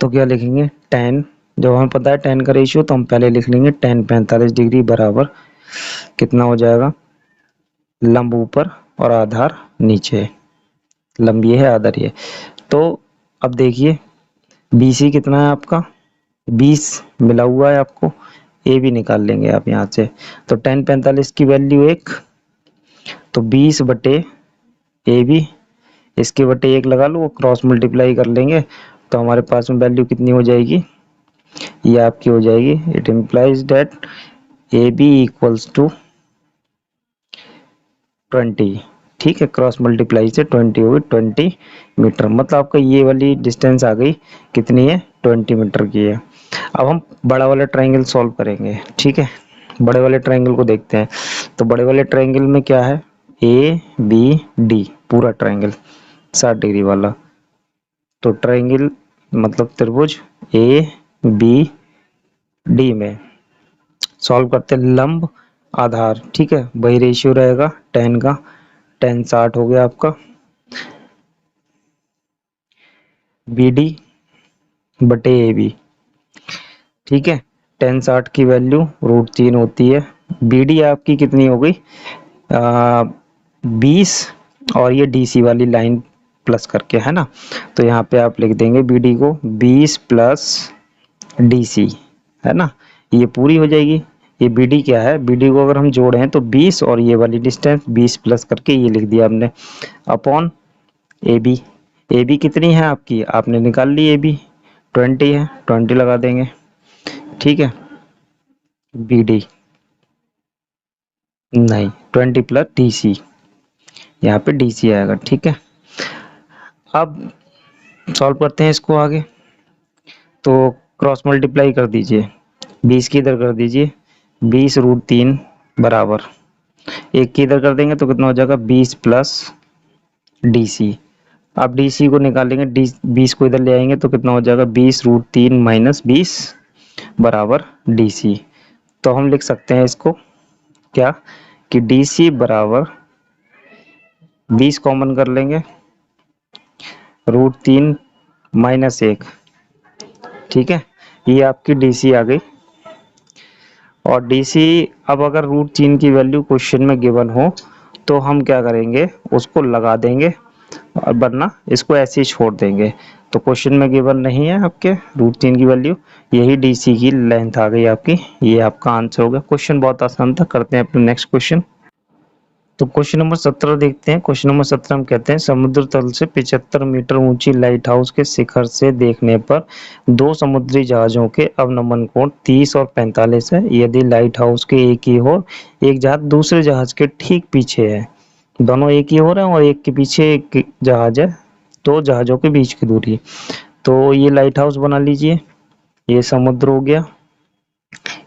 Speaker 1: तो क्या लिखेंगे 10, जब हमें पता है 10 का रेशियो, तो हम पहले लिख लेंगे 10 45 डिग्री बराबर कितना हो जाएगा, लंब ऊपर और आधार नीचे। लंब ये है, आधार ये। तो अब देखिए BC कितना है आपका, 20 मिला हुआ है आपको। ए भी निकाल लेंगे आप यहाँ से। तो 10 45 की वैल्यू 1, तो 20 बटे ए बी, इसके बटे 1 लगा लो, क्रॉस मल्टीप्लाई कर लेंगे तो हमारे पास में वैल्यू कितनी हो जाएगी, ये आपकी हो जाएगी, it implies that A B equals to 20। ठीक है, क्रॉस मल्टीप्लाई से 20 होगी, 20 मीटर। मतलब आपका ये वाली डिस्टेंस आ गई, कितनी है, 20 मीटर की है। अब हम बड़ा वाला ट्रायंगल सॉल्व करेंगे। ठीक है, बड़े वाले ट्रायंगल को देखते हैं। तो बड़े वाले ट्रायंगल में क्या है, ABD पूरा ट्रायंगल 60 डिग्री वाला। तो ट्रायंगल मतलब त्रिभुज ABD में सॉल्व करते हैं, लंब आधार। ठीक है, वही रेशियो रहेगा 10 का, 10 60 हो गया आपका, BD बटे AB। ठीक है, 10 60 की वैल्यू √3 होती है। BD आपकी कितनी हो गई, 20, और ये DC वाली लाइन प्लस करके, है ना। तो यहाँ पे आप लिख देंगे BD को 20 प्लस DC, है ना, ये पूरी हो जाएगी। ये BD क्या है, BD को अगर हम जोड़े हैं तो 20 और ये वाली डिस्टेंस 20 प्लस करके ये लिख दिया हमने, अपॉन AB। AB कितनी है आपकी, आपने निकाल ली, AB 20 है, 20 लगा देंगे। ठीक है, BD नहीं, 20 प्लस DC, यहाँ पे DC आएगा। ठीक है, अब सॉल्व करते हैं इसको आगे। तो क्रॉस मल्टीप्लाई कर दीजिए, 20 की इधर कर दीजिए, 20 √3 बराबर, एक की इधर कर देंगे तो कितना हो जाएगा, 20 प्लस DC। अब DC को निकालेंगे, 20 को इधर ले आएंगे तो कितना हो जाएगा, 20 √3 माइनस 20 बराबर DC। तो हम लिख सकते हैं इसको क्या, कि DC बराबर 20 कॉमन कर लेंगे, √3 - 1, ठीक है। ये आपकी डीसी आ गई। और डीसी अब अगर √3 की वैल्यू क्वेश्चन में गिवन हो तो हम क्या करेंगे, उसको लगा देंगे, और वरना इसको ऐसे ही छोड़ देंगे। तो क्वेश्चन में गिवन नहीं है आपके √3 की वैल्यू, यही डीसी की लेंथ आ गई आपकी, ये आपका आंसर हो गया। क्वेश्चन बहुत आसान था। करते हैं अपने नेक्स्ट क्वेश्चन। तो क्वेश्चन नंबर 17 देखते हैं। क्वेश्चन नंबर 17 हम कहते हैं समुद्र तल से 75 मीटर ऊंची लाइट हाउस के शिखर से देखने पर दो समुद्री जहाजों के अवनमन कोण 30 और 45 है। यदि लाइट हाउस के एक ही ओर एक जहाज दूसरे जहाज के ठीक पीछे है, दोनों एक ही ओर है और एक के पीछे एक जहाज है, तो जहाजों के बीच की दूरी। तो ये लाइट हाउस बना लीजिए, ये समुद्र हो गया,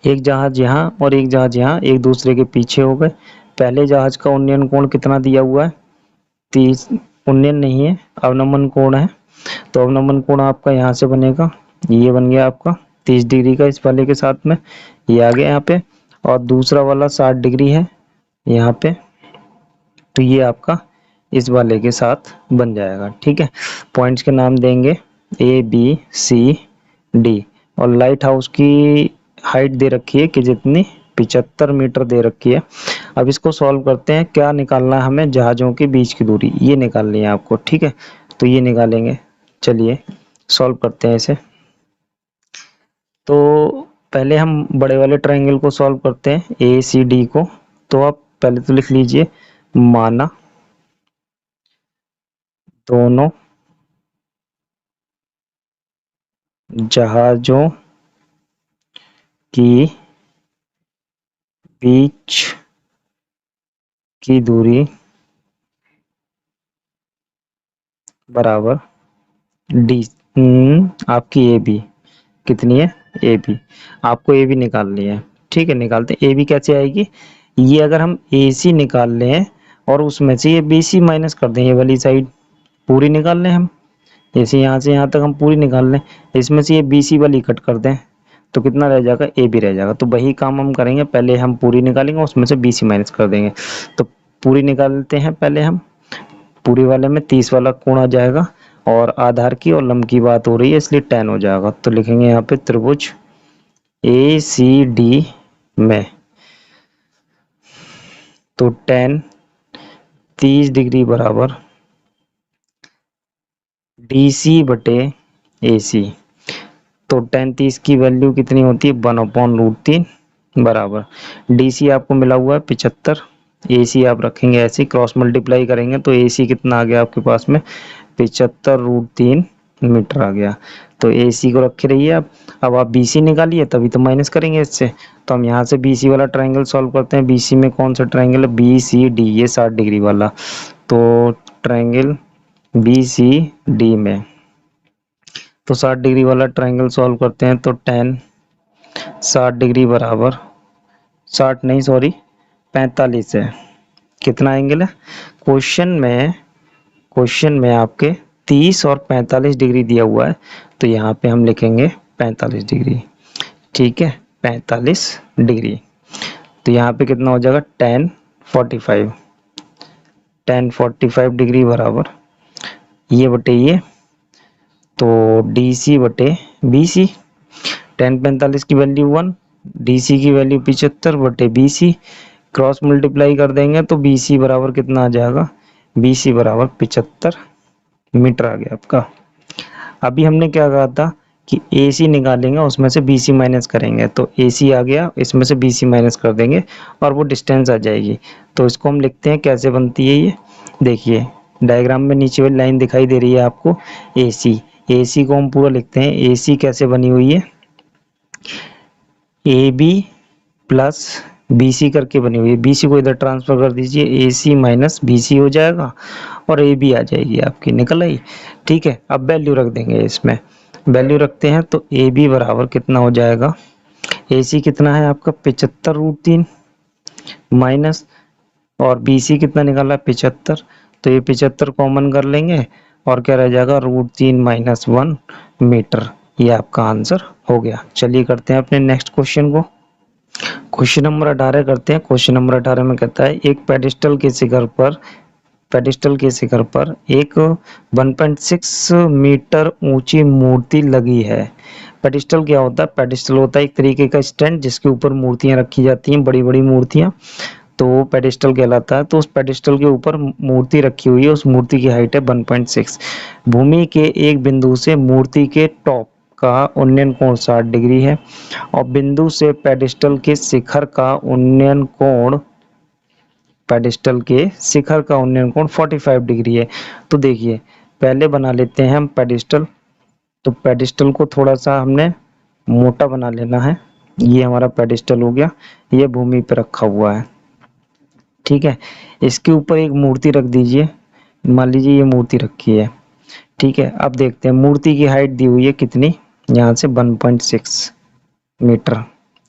Speaker 1: एक जहाज यहाँ और एक जहाज यहाँ एक दूसरे के पीछे हो गए। पहले जहाज का उन्नयन कोण कितना दिया हुआ है, 30, उन्नयन नहीं है, अवनमन कोण है। तो अवनमन कोण आपका यहाँ से बनेगा, ये बन गया आपका 30 डिग्री का, इस वाले के साथ में ये आ गया यहाँ पे। और दूसरा वाला 60 डिग्री है यहाँ पे, तो ये आपका इस वाले के साथ बन जाएगा, ठीक है। पॉइंट्स के नाम देंगे ABCD। और लाइट हाउस की हाइट दे रखी है कि जितनी 75 मीटर दे रखी है। अब इसको सॉल्व करते हैं। क्या निकालना है हमें, जहाजों के बीच की दूरी ये निकालनी है आपको, ठीक है। तो ये निकालेंगे, चलिए सॉल्व करते हैं इसे। तो पहले हम बड़े वाले ट्रायंगल को सॉल्व करते हैं, ACD को। तो आप पहले तो लिख लीजिए, माना दोनों जहाजों की बीच की दूरी बराबर डी आपकी AB कितनी है, AB आपको AB निकालनी है, ठीक है। निकालते हैं। AB कैसे आएगी, ये अगर हम AC निकाल लें और उसमें से ये BC माइनस कर दें, ये वाली साइड पूरी निकाल लें हम, जैसे यहाँ से यहाँ तक हम पूरी निकाल लें, इसमें से ये BC वाली कट कर दें, तो कितना रह जाएगा, AB रह जाएगा। तो वही काम हम करेंगे, पहले हम पूरी निकालेंगे उसमें से BC माइनस कर देंगे। तो पूरी निकालते हैं पहले हम, पूरी वाले में 30 वाला कोण आ जाएगा, और आधार की और लंब की बात हो रही है इसलिए 10 हो जाएगा। तो लिखेंगे यहाँ पे त्रिभुज ACD में, तो 10 30 डिग्री बराबर DC बटे AC। तो 10 30 की वैल्यू कितनी होती है, 1/√3 बराबर DC आपको मिला हुआ है 75, AC आप रखेंगे ऐसे क्रॉस मल्टीप्लाई करेंगे तो AC कितना आ गया आपके पास में, 75√3 मीटर आ गया। तो AC को रखे रहिए आप। अब आप BC निकालिए तभी तो माइनस करेंगे इससे। तो हम यहाँ से BC वाला ट्रायंगल सॉल्व करते हैं। BC में कौन सा ट्रायंगल है, BCD, ये 60 डिग्री वाला। तो ट्रायंगल BCD में तो 60 डिग्री वाला ट्रायंगल सॉल्व करते हैं। तो 10 60 डिग्री बराबर 60 नहीं सॉरी 45 है। कितना एंगल है, क्वेश्चन में आपके 30 और 45 डिग्री दिया हुआ है, तो यहाँ पे हम लिखेंगे 45 डिग्री, ठीक है 45 डिग्री। तो यहाँ पे कितना हो जाएगा, 10 45 डिग्री बराबर ये बटे ये, तो DC बटे BC। 10 45 की वैल्यू 1, DC की वैल्यू 75 बटे BC, क्रॉस मल्टीप्लाई कर देंगे तो BC बराबर कितना आ जाएगा, BC बराबर 75 मीटर आ गया आपका। अभी हमने क्या कहा था कि AC निकालेंगे उसमें से BC माइनस करेंगे, तो AC आ गया, इसमें से BC माइनस कर देंगे और वो डिस्टेंस आ जाएगी। तो इसको हम लिखते हैं, कैसे बनती है ये देखिए, डायग्राम में नीचे वाली लाइन दिखाई दे रही है आपको, AC को हम पूरा लिखते हैं। AC कैसे बनी हुई है, AB प्लस BC करके बनी हुई है। BC को इधर ट्रांसफर कर दीजिए, AC माइनस BC हो जाएगा और AB आ जाएगी आपकी, निकल आई, ठीक है। अब वैल्यू रख देंगे, इसमें वैल्यू रखते हैं तो AB बराबर कितना हो जाएगा, AC कितना है आपका 75√3 माइनस, और BC कितना निकाला 75, तो ये 75 कॉमन कर लेंगे और क्या रह जाएगा, √3 - 1 मीटर। ये आपका आंसर हो गया। चलिए करते हैं अपने नेक्स्ट क्वेश्चन को। क्वेश्चन नंबर 18 करते हैं। क्वेश्चन नंबर 18 में कहता है एक पेडिस्टल के शिखर पर पेडिस्टल के शिखर पर एक 1.6 मीटर ऊंची मूर्ति लगी है। पेडिस्टल क्या होता है? पेडिस्टल होता है एक तरीके का स्टैंड जिसके ऊपर मूर्तियां रखी जाती हैं, बड़ी बड़ी मूर्तियां, तो वो पेडिस्टल कहलाता है। तो उस पेडिस्टल के ऊपर मूर्ति रखी हुई है, उस मूर्ति की हाइट है 1.6। भूमि के एक बिंदु से मूर्ति के टॉप का उन्नयन कोण 60 डिग्री है और बिंदु से पेडिस्टल के शिखर का उन्नयन कोण, पेडिस्टल के शिखर का उन्नयन कोण 45 डिग्री है। तो देखिए पहले बना लेते हैं हम पेडिस्टल। तो पेडिस्टल को थोड़ा सा हमने मोटा बना लेना है। ये हमारा पेडिस्टल हो गया, ये भूमि पर रखा हुआ है, ठीक है। इसके ऊपर एक मूर्ति रख दीजिए, मान लीजिए ये मूर्ति रखी है, ठीक है। अब देखते हैं मूर्ति की हाइट दी हुई है कितनी, यहाँ से 1.6 मीटर,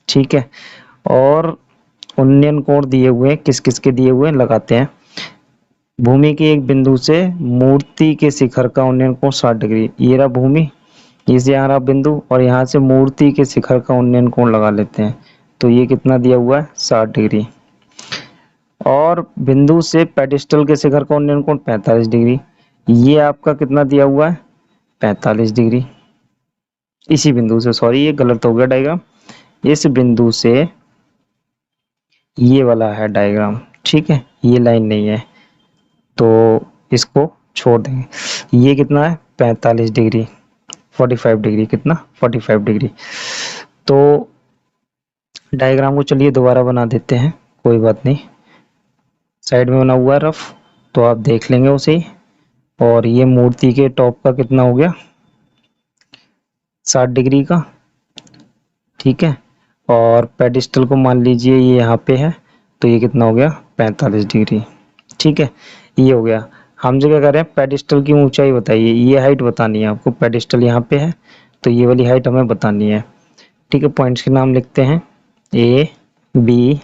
Speaker 1: ठीक है। और उन्नयन कोण दिए हुए हैं, किस किस के दिए हुए हैं लगाते हैं। भूमि के एक बिंदु से मूर्ति के शिखर का उन्नयन कोण 60 डिग्री, ये रहा भूमि, इस यहाँ रहा बिंदु, और यहाँ से मूर्ति के शिखर का उन्नयन कोण लगा लेते हैं। तो ये कितना दिया हुआ है? 60 डिग्री। और बिंदु से पेडिस्टल के शिखर का उन्नयन कोण 45 डिग्री, ये आपका कितना दिया हुआ है? 45 डिग्री। इसी बिंदु से, सॉरी ये गलत हो गया डायग्राम, इस बिंदु से ये वाला है डायग्राम, ठीक है, ये लाइन नहीं है तो इसको छोड़ देंगे। ये कितना है? 45 डिग्री, 45 डिग्री, कितना? 45 डिग्री। तो डायग्राम को चलिए दोबारा बना देते हैं, कोई बात नहीं, साइड में बना हुआ है रफ, तो आप देख लेंगे उसे। और ये मूर्ति के टॉप का कितना हो गया? 60 डिग्री का, ठीक है। और पेडिस्टल को मान लीजिए ये यहाँ पे है, तो ये कितना हो गया? 45 डिग्री, ठीक है। ये हो गया। हम जो क्या कर रहे हैं, पेडिस्टल की ऊंचाई बताइए, ये हाइट बतानी है आपको। पेडिस्टल यहाँ पे है तो ये वाली हाइट हमें बतानी है, ठीक है। पॉइंट्स के नाम लिखते हैं ए बी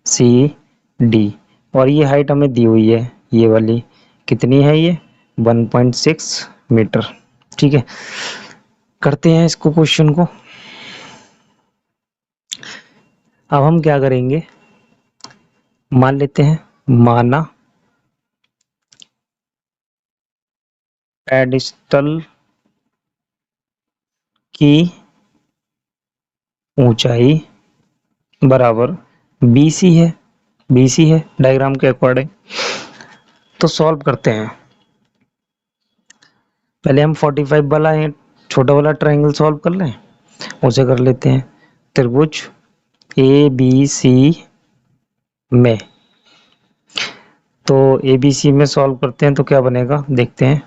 Speaker 1: सी डी, और ये हाइट हमें दी हुई है, ये वाली कितनी है? ये 1.6 मीटर, ठीक है। करते हैं इसको, क्वेश्चन को। अब हम क्या करेंगे, मान लेते हैं, माना पेडिस्टल की ऊंचाई बराबर BC है, BC है डायग्राम के अकॉर्डिंग। तो सॉल्व करते हैं, पहले हम 45 वाला है छोटा वाला ट्रायंगल सॉल्व कर लें, उसे कर लेते हैं। त्रिभुज ABC में, तो ABC में सॉल्व करते हैं तो क्या बनेगा देखते हैं।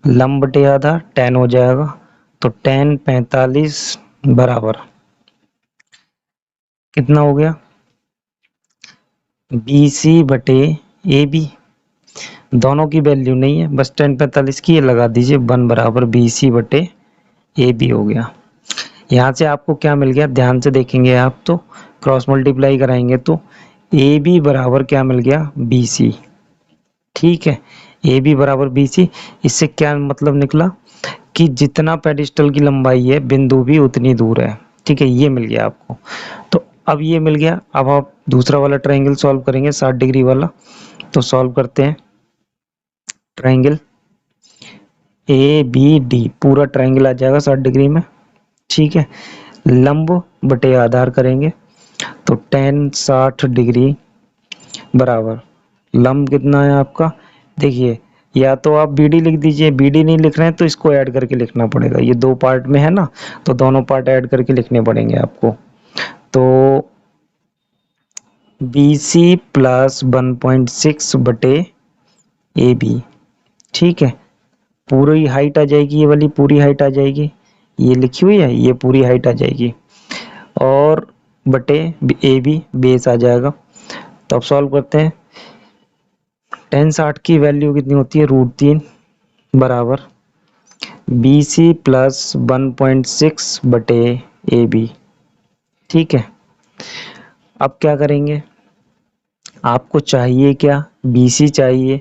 Speaker 1: लंब बटे आधा tan हो जाएगा, तो tan 45 बराबर कितना हो गया? BC बटे AB, दोनों की वैल्यू नहीं है, बस tan 45 की ये लगा दीजिए, 1 बराबर BC बटे AB हो गया। यहाँ से आपको क्या मिल गया, ध्यान से देखेंगे आप, तो क्रॉस मल्टीप्लाई कराएंगे तो AB बराबर क्या मिल गया? BC, ठीक है। AB बराबर BC, इससे क्या मतलब निकला कि जितना पेडिस्टल की लंबाई है बिंदु भी उतनी दूर है, ठीक है। ये मिल गया आपको। तो अब ये मिल गया, अब आप दूसरा वाला ट्रायंगल सॉल्व करेंगे 60 डिग्री वाला। तो सॉल्व करते हैं, ट्रायंगल ABD, पूरा ट्रायंगल आ जाएगा 60 डिग्री में, ठीक है। लंब बटे आधार करेंगे तो tan 60 डिग्री बराबर लंब कितना है आपका, देखिए, या तो आप BD लिख दीजिए, BD नहीं लिख रहे हैं तो इसको ऐड करके लिखना पड़ेगा, ये दो पार्ट में है ना, तो दोनों पार्ट ऐड करके लिखने पड़ेंगे आपको। तो BC प्लस 1.6 बटे AB, ठीक है। पूरी हाइट आ जाएगी, ये वाली पूरी हाइट आ जाएगी, ये लिखी हुई है, ये पूरी हाइट आ जाएगी, और बटे AB बेस आ जाएगा। तो अब सॉल्व करते हैं, tan 60 की वैल्यू कितनी होती है? √3 बराबर BC प्लस 1.6 बटे AB, ठीक है। अब क्या करेंगे, आपको चाहिए क्या? BC चाहिए,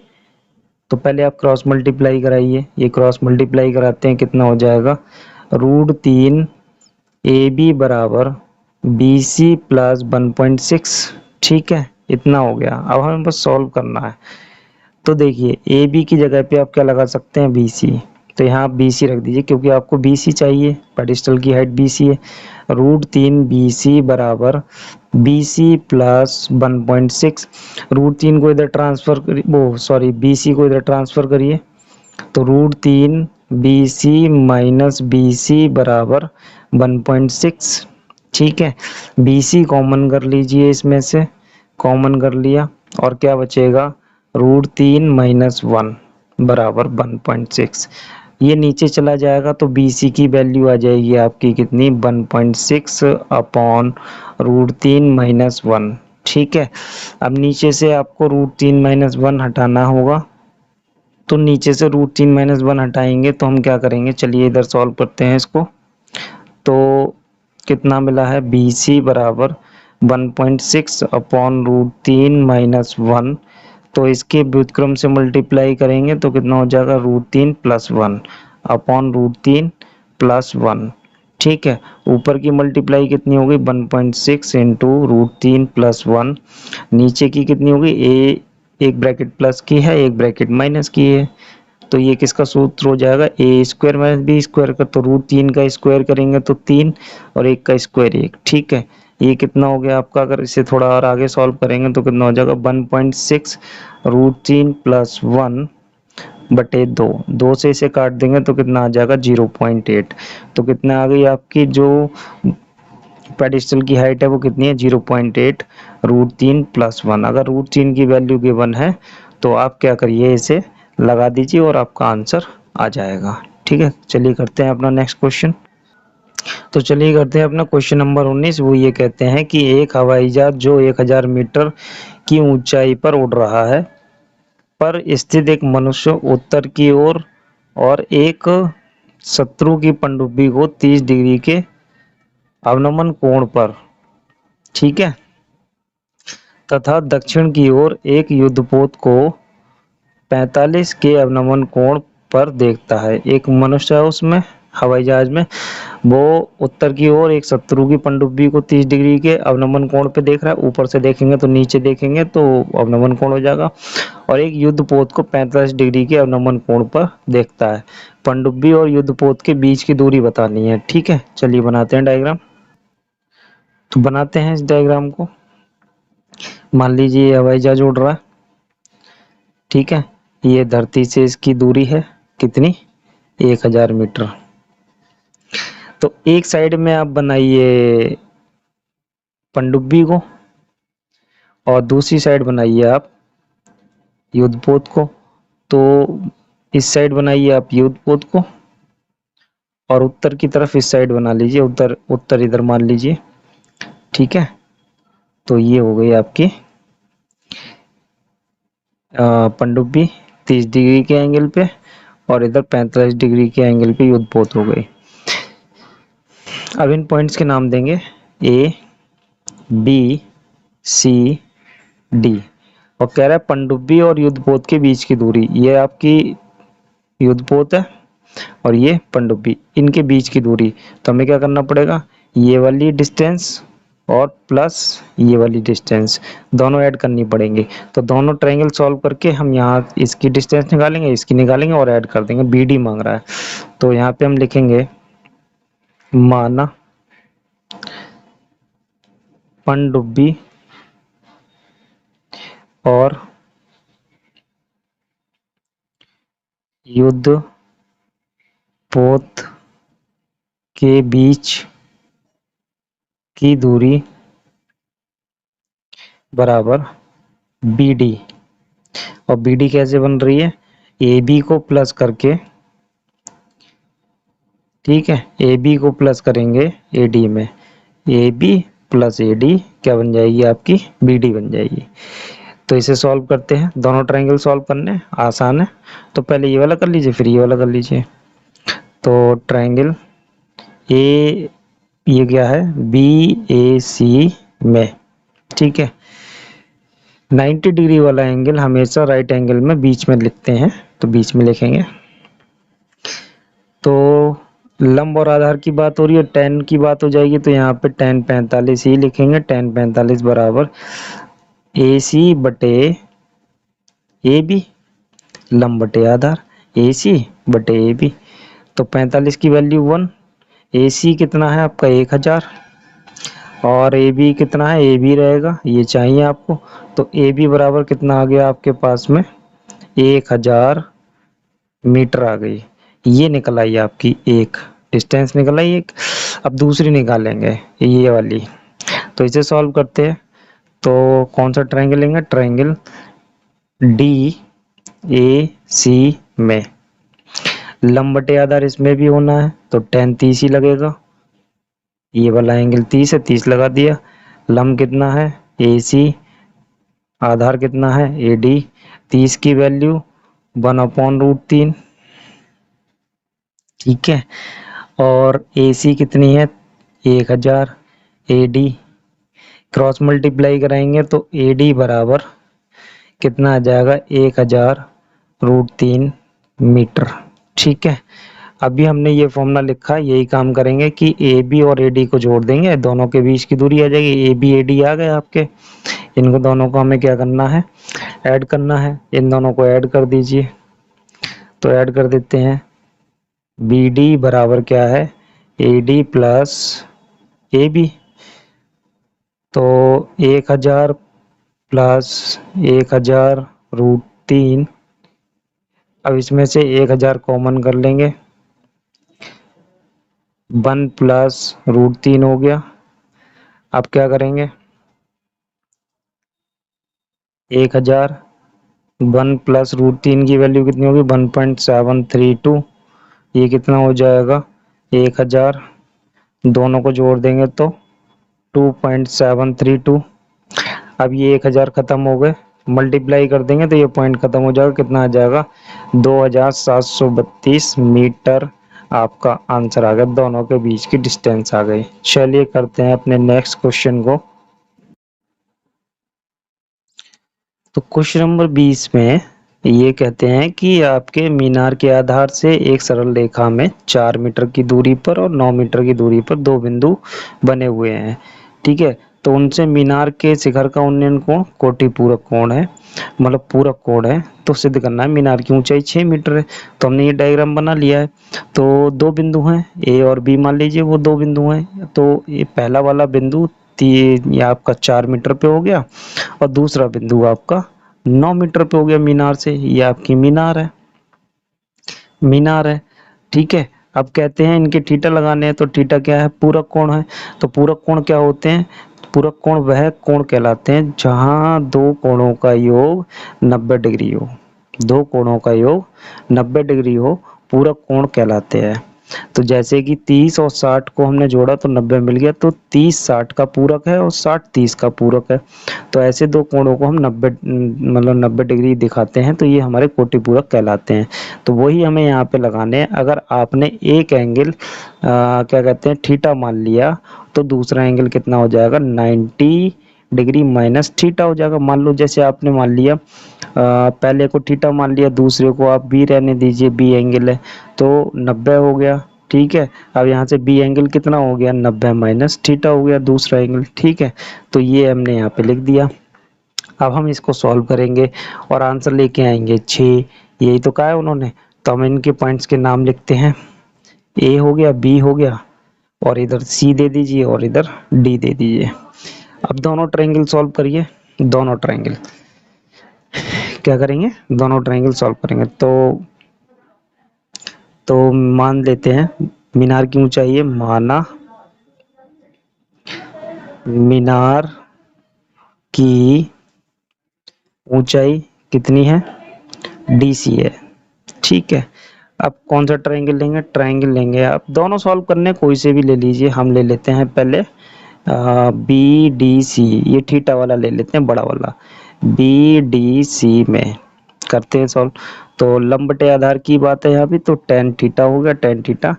Speaker 1: तो पहले आप क्रॉस मल्टीप्लाई कराइए, ये क्रॉस मल्टीप्लाई कराते हैं, कितना हो जाएगा? √3 AB बराबर BC प्लस 1.6, ठीक है, इतना हो गया। अब हमें बस सॉल्व करना है, तो देखिए ए बी की जगह पे आप क्या लगा सकते हैं, बी सी। तो यहाँ आप बी सी रख दीजिए क्योंकि आपको बी सी चाहिए, पेडिस्टल की हाइट बी सी है। √3 बी सी बराबर बी सी प्लस 1.6। √3 को इधर ट्रांसफर करिए, वो सॉरी बी सी को इधर ट्रांसफर करिए, तो √3 B C minus B C बराबर 1.6। ठीक है, बी सी कॉमन कर लीजिए, इसमें से कॉमन कर लिया और क्या बचेगा, √3 माइनस 1 बराबर 1.6। ये नीचे चला जाएगा तो बी सी की वैल्यू आ जाएगी आपकी कितनी, 1.6 अपॉन √3 माइनस 1। ठीक है, अब नीचे से आपको √3 माइनस 1 हटाना होगा, तो नीचे से √3 माइनस 1 हटाएंगे तो हम क्या करेंगे, चलिए इधर सॉल्व करते हैं इसको। तो कितना मिला है, बी सी बराबर 1.6 अपॉन √3 माइनस 1। तो इसके व्युत्क्रम से मल्टीप्लाई करेंगे तो कितना हो जाएगा, √3 प्लस 1 अपॉन √3 प्लस 1। ठीक है, ऊपर की मल्टीप्लाई कितनी होगी, 1.6 इंटू √3 प्लस 1। नीचे की कितनी होगी, ए एक ब्रैकेट प्लस की है, एक ब्रैकेट माइनस की है, तो ये किसका सूत्र हो जाएगा, ए स्क्वायर माइनस बी स्क्वायर का। तो √3 का स्क्वायर करेंगे तो 3 और एक का स्क्वायर 1। ठीक है, ये कितना हो गया आपका, अगर इसे थोड़ा और आगे सॉल्व करेंगे तो कितना हो जाएगा, 1.6 √3 प्लस 1 बटे 2। 2 से इसे काट देंगे तो कितना आ जाएगा, 0.8। तो कितना आ गई आपकी जो पेडिस्टल की हाइट है वो कितनी है, 0.8 √3 प्लस 1। अगर √3 की वैल्यू गिवन है तो आप क्या करिए, इसे लगा दीजिए और आपका आंसर आ जाएगा। ठीक है, चलिए करते हैं अपना नेक्स्ट क्वेश्चन। तो चलिए करते हैं अपना क्वेश्चन नंबर 19। वो ये कहते हैं कि एक हवाई जहाज जो 1000 मीटर की ऊंचाई पर उड़ रहा है पर स्थित एक मनुष्य उत्तर की ओर और एक शत्रु की पनडुब्बी को 30 डिग्री के अवनमन कोण पर, ठीक है, तथा दक्षिण की ओर एक युद्धपोत को 45 के अवनमन कोण पर देखता है। एक मनुष्य है उसमें, हवाई जहाज में, वो उत्तर की ओर एक शत्रु की पनडुब्बी को 30 डिग्री के अवनमन कोण पे देख रहा है। ऊपर से देखेंगे तो नीचे देखेंगे तो अवनमन कोण हो जाएगा, और एक युद्धपोत को 45 डिग्री के अवनमन कोण पर देखता है। पनडुब्बी और युद्धपोत के बीच की दूरी बतानी है। ठीक है, चलिए बनाते हैं डायग्राम। तो बनाते हैं इस डायग्राम को। मान लीजिए हवाई जहाज उड़ रहा है, ठीक है, ये धरती से इसकी दूरी है कितनी, 1000 मीटर। तो एक साइड में आप बनाइए पनडुब्बी को और दूसरी साइड बनाइए आप युद्धपोत को। तो इस साइड बनाइए आप युद्धपोत को और उत्तर की तरफ इस साइड बना लीजिए, उत्तर उत्तर इधर मान लीजिए। ठीक है, तो ये हो गई आपकी पनडुब्बी 30 डिग्री के एंगल पे और इधर 45 डिग्री के एंगल पे युद्धपोत हो गई। अब इन पॉइंट्स के नाम देंगे ए बी सी डी, और कह रहा है पनडुब्बी और युद्धपोत के बीच की दूरी, ये आपकी युद्धपोत है और ये पनडुब्बी, इनके बीच की दूरी। तो हमें क्या करना पड़ेगा, ये वाली डिस्टेंस और प्लस ये वाली डिस्टेंस दोनों ऐड करनी पड़ेंगी। तो दोनों ट्रायंगल सॉल्व करके हम यहाँ इसकी डिस्टेंस निकालेंगे, इसकी निकालेंगे और ऐड कर देंगे। बी डी मांग रहा है, तो यहाँ पे हम लिखेंगे माना पनडुब्बी और युद्धपोत के बीच की दूरी बराबर बी डी। और बी डी कैसे बन रही है, ए बी को प्लस करके, ठीक है, ए बी को प्लस करेंगे ए डी में, A B plus A D क्या बन जाएगी आपकी, बी डी बन जाएगी। तो इसे सॉल्व करते हैं, दोनों ट्रायंगल सॉल्व करने आसान है। तो पहले ये वाला कर लीजिए फिर ये वाला कर लीजिए। तो ट्रायंगल ए, ये क्या है, बी ए सी में, ठीक है, 90 डिग्री वाला एंगल हमेशा राइट एंगल में बीच में लिखते हैं, तो बीच में लिखेंगे। तो लंब और आधार की बात हो रही है, tan की बात हो जाएगी, तो यहाँ पे tan 45 ही लिखेंगे। tan 45 बराबर ए सी बटे ए बी, लंब बटे आधार ए सी बटे ए बी। तो 45 की वैल्यू 1, ए सी कितना है आपका 1000 और ए बी कितना है, ए बी रहेगा, ये चाहिए आपको। तो ए बी बराबर कितना आ गया आपके पास में 1000 मीटर आ गई। ये निकल आई आपकी एक डिस्टेंस निकल आई एक। अब दूसरी निकालेंगे ये वाली, तो इसे सॉल्व करते हैं। तो कौन सा ट्रायंगल लेंगे, ट्रायंगल डी ए सी में लंब बटे आधार इसमें भी होना है, तो tan 30 ही लगेगा। ये वाला एंगल 30 है, 30 लगा दिया। लंब कितना है ए सी, आधार कितना है ए डी, 30 की वैल्यू 1/√3, ठीक है। और ए सी कितनी है 1000, ए डी क्रॉस मल्टीप्लाई कराएंगे तो ए डी बराबर कितना आ जाएगा 1000√3 मीटर, ठीक है। अभी हमने ये फॉर्मूला लिखा, यही काम करेंगे कि ए बी और ए डी को जोड़ देंगे, दोनों के बीच की दूरी आ जाएगी। ए बी ए डी आ गए आपके, इनको दोनों को हमें क्या करना है, ऐड करना है। इन दोनों को ऐड कर दीजिए, तो ऐड कर देते हैं। बी डी बराबर क्या है A D plus A B, तो 1000 प्लस 1000√3। अब इसमें से 1000 कॉमन कर लेंगे, 1+√3 हो गया। अब क्या करेंगे 1000 1+√3 की वैल्यू कितनी होगी 1.732। ये कितना हो जाएगा 1000, दोनों को जोड़ देंगे तो 2.732। अब ये 1000 खत्म हो गए, मल्टीप्लाई कर देंगे तो ये पॉइंट खत्म हो जाएगा। कितना आ जाएगा 2732 मीटर आपका आंसर आ गया, दोनों के बीच की डिस्टेंस आ गई। चलिए करते हैं अपने नेक्स्ट क्वेश्चन को। तो क्वेश्चन नंबर 20 में ये कहते हैं कि आपके मीनार के आधार से एक सरल रेखा में 4 मीटर की दूरी पर और 9 मीटर की दूरी पर दो बिंदु बने हुए हैं, ठीक है। तो उनसे मीनार के शिखर का उन्नयन कोण कोटि पूरक कोण है, मतलब पूरक कोण है। तो सिद्ध करना है मीनार की ऊंचाई 6 मीटर है। तो हमने ये डायग्राम बना लिया है। तो दो बिंदु हैं ए और बी, मान लीजिए वो दो बिंदु हैं। तो ये पहला वाला बिंदु ये आपका 4 मीटर पे हो गया और दूसरा बिंदु आपका 9 मीटर पे हो गया मीनार से। ये आपकी मीनार है, मीनार है, ठीक है। अब कहते हैं इनके थीटा लगाने हैं, तो थीटा क्या है पूरक कोण है। तो पूरक कोण क्या होते हैं, पूरक कोण वह कोण कहलाते हैं जहां दो कोणों का योग 90 डिग्री हो, दो कोणों का योग 90 डिग्री हो, पूरक कोण कहलाते हैं। तो जैसे कि 30 और 60 को हमने जोड़ा तो 90 मिल गया, तो 30 60 का पूरक है और 60 30 का पूरक है। तो ऐसे दो कोणों को हम 90 मतलब 90 डिग्री दिखाते हैं, तो ये हमारे कोटि पूरक कहलाते हैं। तो वही हमें यहाँ पे लगाने हैं। अगर आपने एक एंगल क्या कहते हैं थीटा मान लिया, तो दूसरा एंगल कितना हो जाएगा 90 डिग्री माइनस थीटा हो जाएगा। मान लो जैसे आपने मान लिया पहले को थीटा मान लिया, दूसरे को आप बी रहने दीजिए, बी एंगल है तो 90 हो गया, ठीक है। अब यहाँ से बी एंगल कितना हो गया 90 माइनस थीटा हो गया दूसरा एंगल, ठीक है। तो ये हमने यहाँ पे लिख दिया। अब हम इसको सॉल्व करेंगे और आंसर लेके आएंगे 6। यही तो कहा है उन्होंने, तो हम इनके पॉइंट्स के नाम लिखते हैं। ए हो गया, बी हो गया, और इधर सी दे दीजिए और इधर डी दे दीजिए। अब दोनों ट्रायंगल सॉल्व करिए, दोनों ट्रायंगल क्या करेंगे, दोनों ट्रायंगल सॉल्व करेंगे। तो मान लेते हैं मीनार की ऊंचाई है, माना मीनार की ऊंचाई कितनी है डी सी है, ठीक है। अब कौन सा ट्रायंगल लेंगे, ट्रायंगल लेंगे आप, दोनों सॉल्व करने कोई से भी ले लीजिए। हम ले लेते हैं पहले बी डी सी, ये थीटा वाला ले लेते हैं बड़ा वाला। बी डी सी में करते हैं सॉल्व। तो लंब बटे आधार की बात है यहाँ पे, तो tan थीटा हो गया, tan theta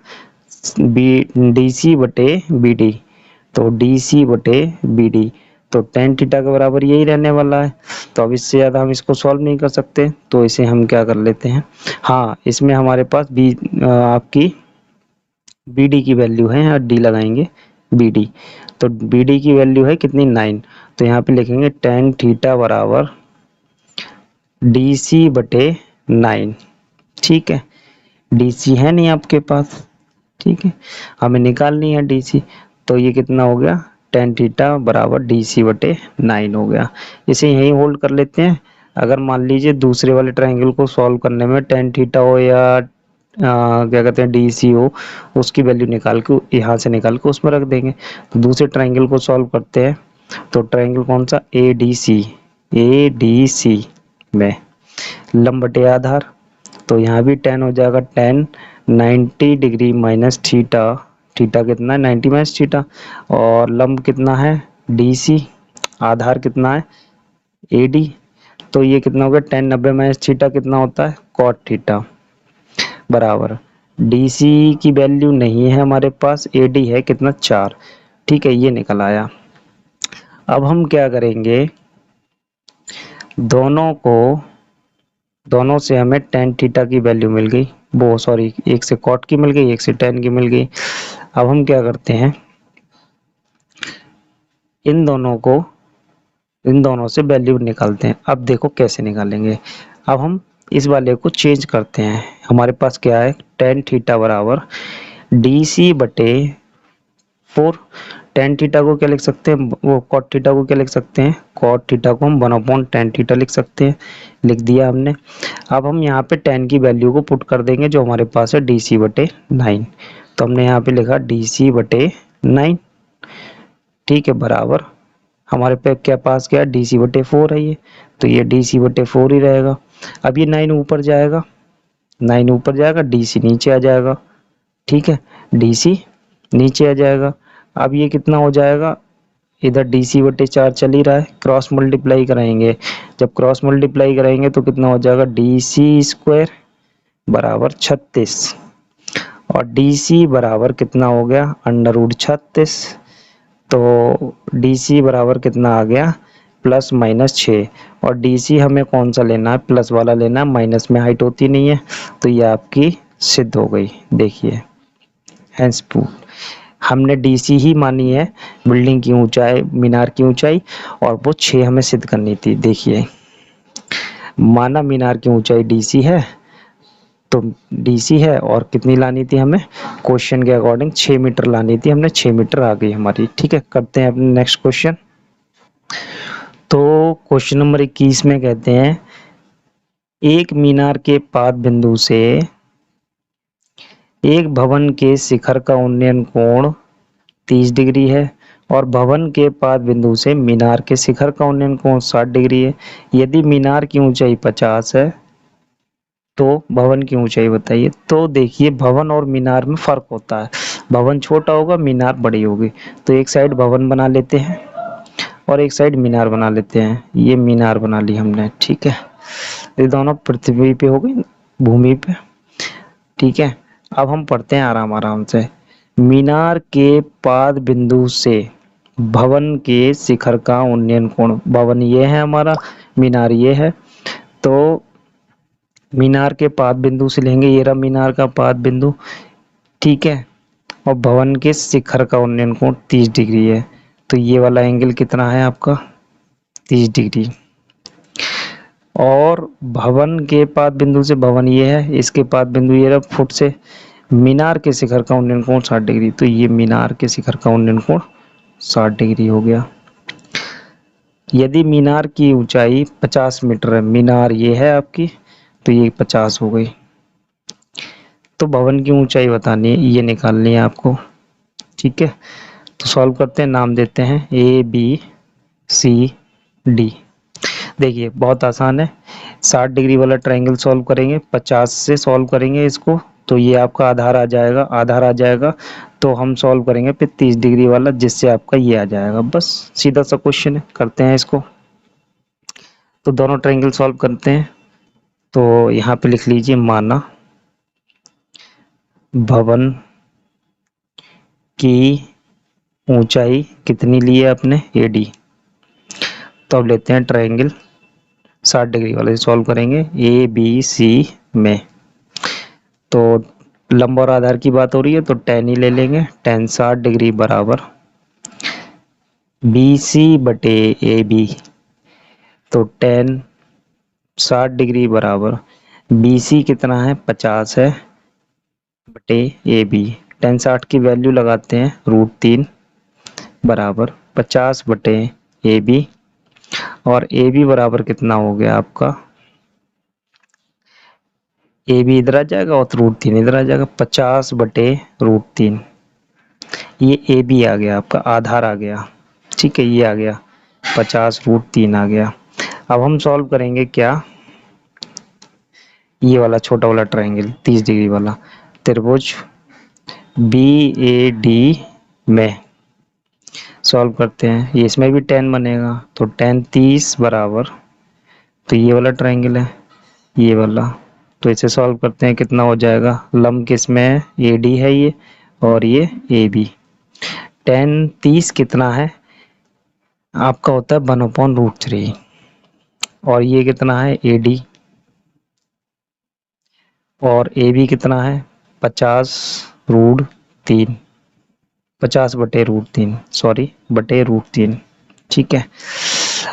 Speaker 1: B D C बटे बी डी, तो डी सी बटे बी डी, तो tan थीटा के बराबर यही रहने वाला है। तो अब इससे ज़्यादा हम इसको सॉल्व नहीं कर सकते, तो इसे हम क्या कर लेते हैं, हाँ इसमें हमारे पास बी आपकी बी डी की वैल्यू है, यहाँ डी लगाएंगे बी डी। तो बी डी की वैल्यू है कितनी 9, तो यहाँ पे लिखेंगे tan थीटा बराबर डी सी बटे 9। ठीक है, DC है नहीं आपके पास, ठीक है, हमें निकालनी है DC। तो ये कितना हो गया, tan थीटा बराबर DC बटे 9 हो गया। इसे यहीं होल्ड कर लेते हैं। अगर मान लीजिए दूसरे वाले ट्रायंगल को सॉल्व करने में tan थीटा हो या क्या कहते हैं DC हो, उसकी वैल्यू निकाल के यहाँ से निकाल के उसमें रख देंगे। तो दूसरे ट्रायंगल को सॉल्व करते हैं। तो ट्रायंगल कौन सा, ADC में लंब बटे आधार, तो यहाँ भी tan हो जाएगा, tan 90 degree minus theta, theta कितना है 90 माइनस थीटा, और लंब कितना है DC, आधार कितना है AD। तो ये कितना हो गया, tan 90 माइनस थीटा कितना होता है cot थीटा, बराबर DC की वैल्यू नहीं है हमारे पास, AD है कितना 4। ठीक है, ये निकल आया। अब हम क्या करेंगे, दोनों से हमें tan थीटा की वैल्यू मिल गई, वो सॉरी एक से cot की मिल गई, एक से tan की मिल गई। अब हम क्या करते हैं, इन दोनों से वैल्यू निकालते हैं। अब देखो कैसे निकालेंगे। अब हम इस वाले को चेंज करते हैं। हमारे पास क्या है, tan थीटा बराबर DC बटे 4। tan थीटा को क्या लिख सकते हैं, वो cot थीटा को क्या लिख सकते हैं, cot थीटा को हम 1/tan थीटा लिख सकते हैं, लिख दिया हमने। अब हम यहाँ पे tan की वैल्यू को पुट कर देंगे जो हमारे पास है DC बटे 9। तो हमने यहाँ पे लिखा DC बटे 9, ठीक है, बराबर हमारे पे क्या पास क्या DC बटे 4 है ये, तो ये DC बटे 4 ही रहेगा। अब ये 9 ऊपर जाएगा, 9 ऊपर जाएगा, DC नीचे आ जाएगा, ठीक है, DC नीचे आ जाएगा। अब ये कितना हो जाएगा, इधर DC बटे 4 चल ही रहा है, क्रॉस मल्टीप्लाई कराएंगे। जब क्रॉस मल्टीप्लाई कराएंगे तो कितना हो जाएगा, DC स्क्वायर बराबर 36, और DC बराबर कितना हो गया, अंडर रूट 36। तो DC बराबर कितना आ गया, प्लस माइनस 6, और DC हमें कौन सा लेना है, प्लस वाला लेना है, माइनस में हाइट होती नहीं है। तो ये आपकी सिद्ध हो गई, देखिए हैंस प्रूफ। हमने DC ही मानी है बिल्डिंग की ऊंचाई, मीनार की ऊंचाई, और वो 6 हमें सिद्ध करनी थी। देखिए माना मीनार की ऊंचाई DC है, तो DC है, और कितनी लानी थी हमें, क्वेश्चन के अकॉर्डिंग 6 मीटर लानी थी, हमने 6 मीटर आ गई हमारी। ठीक है, करते हैं अपने नेक्स्ट क्वेश्चन। तो क्वेश्चन नंबर 21 में कहते हैं, एक मीनार के पाद बिंदु से एक भवन के शिखर का उन्नयन कोण 30 डिग्री है, और भवन के पाद बिंदु से मीनार के शिखर का उन्नयन कोण 60 डिग्री है। यदि मीनार की ऊंचाई 50 है तो भवन की ऊंचाई बताइए। तो देखिए भवन और मीनार में फर्क होता है, भवन छोटा होगा, मीनार बड़ी होगी। तो एक साइड भवन बना लेते हैं और एक साइड मीनार बना लेते हैं। ये मीनार बना ली हमने, ठीक है, ये दोनों पृथ्वी पे हो गई, भूमि पे, ठीक है। अब हम पढ़ते हैं आराम आराम से। मीनार के पाद बिंदु से भवन के शिखर का उन्नयन कोण, भवन ये है हमारा, मीनार ये है। तो मीनार के पाद बिंदु से लेंगे, ये रहा मीनार का पाद बिंदु, ठीक है, और भवन के शिखर का उन्नयन कोण 30 डिग्री है। तो ये वाला एंगल कितना है आपका, 30 डिग्री। और भवन के पाद बिंदु से, भवन ये है, इसके पाद बिंदु ये रहा फुट से, मीनार के शिखर का उन्नयन कोण 60 डिग्री। तो ये मीनार के शिखर का उन्नयन कोण 60 डिग्री हो गया। यदि मीनार की ऊंचाई 50 मीटर है, मीनार ये है आपकी, तो ये 50 हो गई। तो भवन की ऊंचाई बतानी है, ये निकालनी है आपको, ठीक है। तो सॉल्व करते हैं, नाम देते हैं ABCD। देखिए बहुत आसान है, 60 डिग्री वाला ट्रायंगल सॉल्व करेंगे, 50 से सॉल्व करेंगे इसको, तो ये आपका आधार आ जाएगा, आधार आ जाएगा। तो हम सॉल्व करेंगे फिर 30 डिग्री वाला, जिससे आपका ये आ जाएगा। बस सीधा सा क्वेश्चन है, करते हैं इसको। तो दोनों ट्रायंगल सॉल्व करते हैं। तो यहाँ पे लिख लीजिए, माना भवन की ऊंचाई कितनी ली है आपने, AD। तो अब लेते हैं ट्रायंगल 60 डिग्री वाले सॉल्व करेंगे ABC में। तो लंब और आधार की बात हो रही है, तो tan ही ले लेंगे, tan 60 डिग्री बराबर BC बटे AB। तो tan 60 डिग्री बराबर बी सी कितना है 50 है बटे ए बी। 10/60 की वैल्यू लगाते हैं √3 बराबर 50 बटे ए बी। और ए बी बराबर कितना हो गया आपका, ए बी इधर आ जाएगा और √3 इधर आ जाएगा, 50 बटे √3। ये ए बी आ गया आपका, आधार आ गया। ठीक है, ये आ गया 50 √3 आ गया। अब हम सॉल्व करेंगे क्या, ये वाला छोटा वाला ट्रायंगल 30 डिग्री वाला त्रिभुज बी ए डी में सॉल्व करते हैं। ये इसमें भी 10 बनेगा, तो 10 30 बराबर, तो ये वाला ट्रायंगल है ये वाला, तो इसे सॉल्व करते हैं कितना हो जाएगा, लंब किस में है, ए डी है ये और ये ए बी। 10 30 कितना है आपका होता है 1/√3 और ये कितना है ए डी और ए बी कितना है 50 √3, 50 बटे √3 सॉरी बटे √3। ठीक है,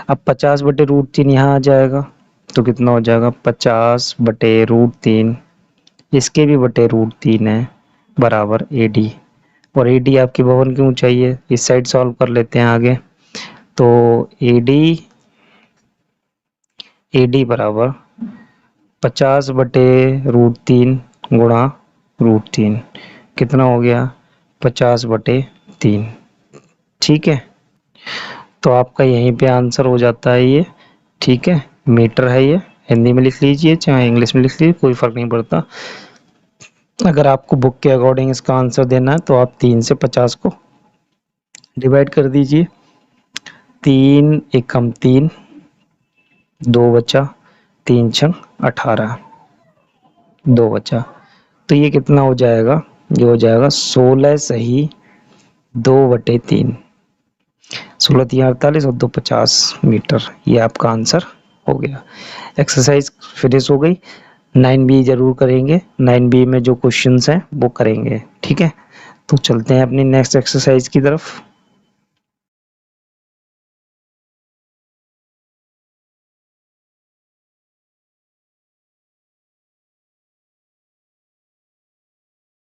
Speaker 1: अब 50 बटे √3 यहाँ आ जाएगा तो कितना हो जाएगा 50 बटे √3, इसके भी बटे √3 है बराबर ए डी। और ए डी आपकी भवन की ऊंचाई है। इस साइड सॉल्व कर लेते हैं आगे, तो ए डी बराबर 50 बटे √3 गुणा √3 कितना हो गया 50 बटे 3। ठीक है, तो आपका यहीं पे आंसर हो जाता है ये। ठीक है, मीटर है ये, हिंदी में लिख लीजिए चाहे इंग्लिश में लिख लीजिए, कोई फर्क नहीं पड़ता। अगर आपको बुक के अकॉर्डिंग इसका आंसर देना है तो आप 3 से 50 को डिवाइड कर दीजिए। 3 एकम 3, 2 बचा, 3 छंग 18, 2 बचा, तो ये कितना हो जाएगा, ये हो जाएगा 16 सही 2/3, 16 3 48 और 2 50 मीटर। ये आपका आंसर हो गया। एक्सरसाइज फिनिश हो गई। 9B जरूर करेंगे, 9B में जो क्वेश्चंस हैं वो करेंगे। ठीक है, तो चलते हैं अपनी नेक्स्ट एक्सरसाइज की तरफ।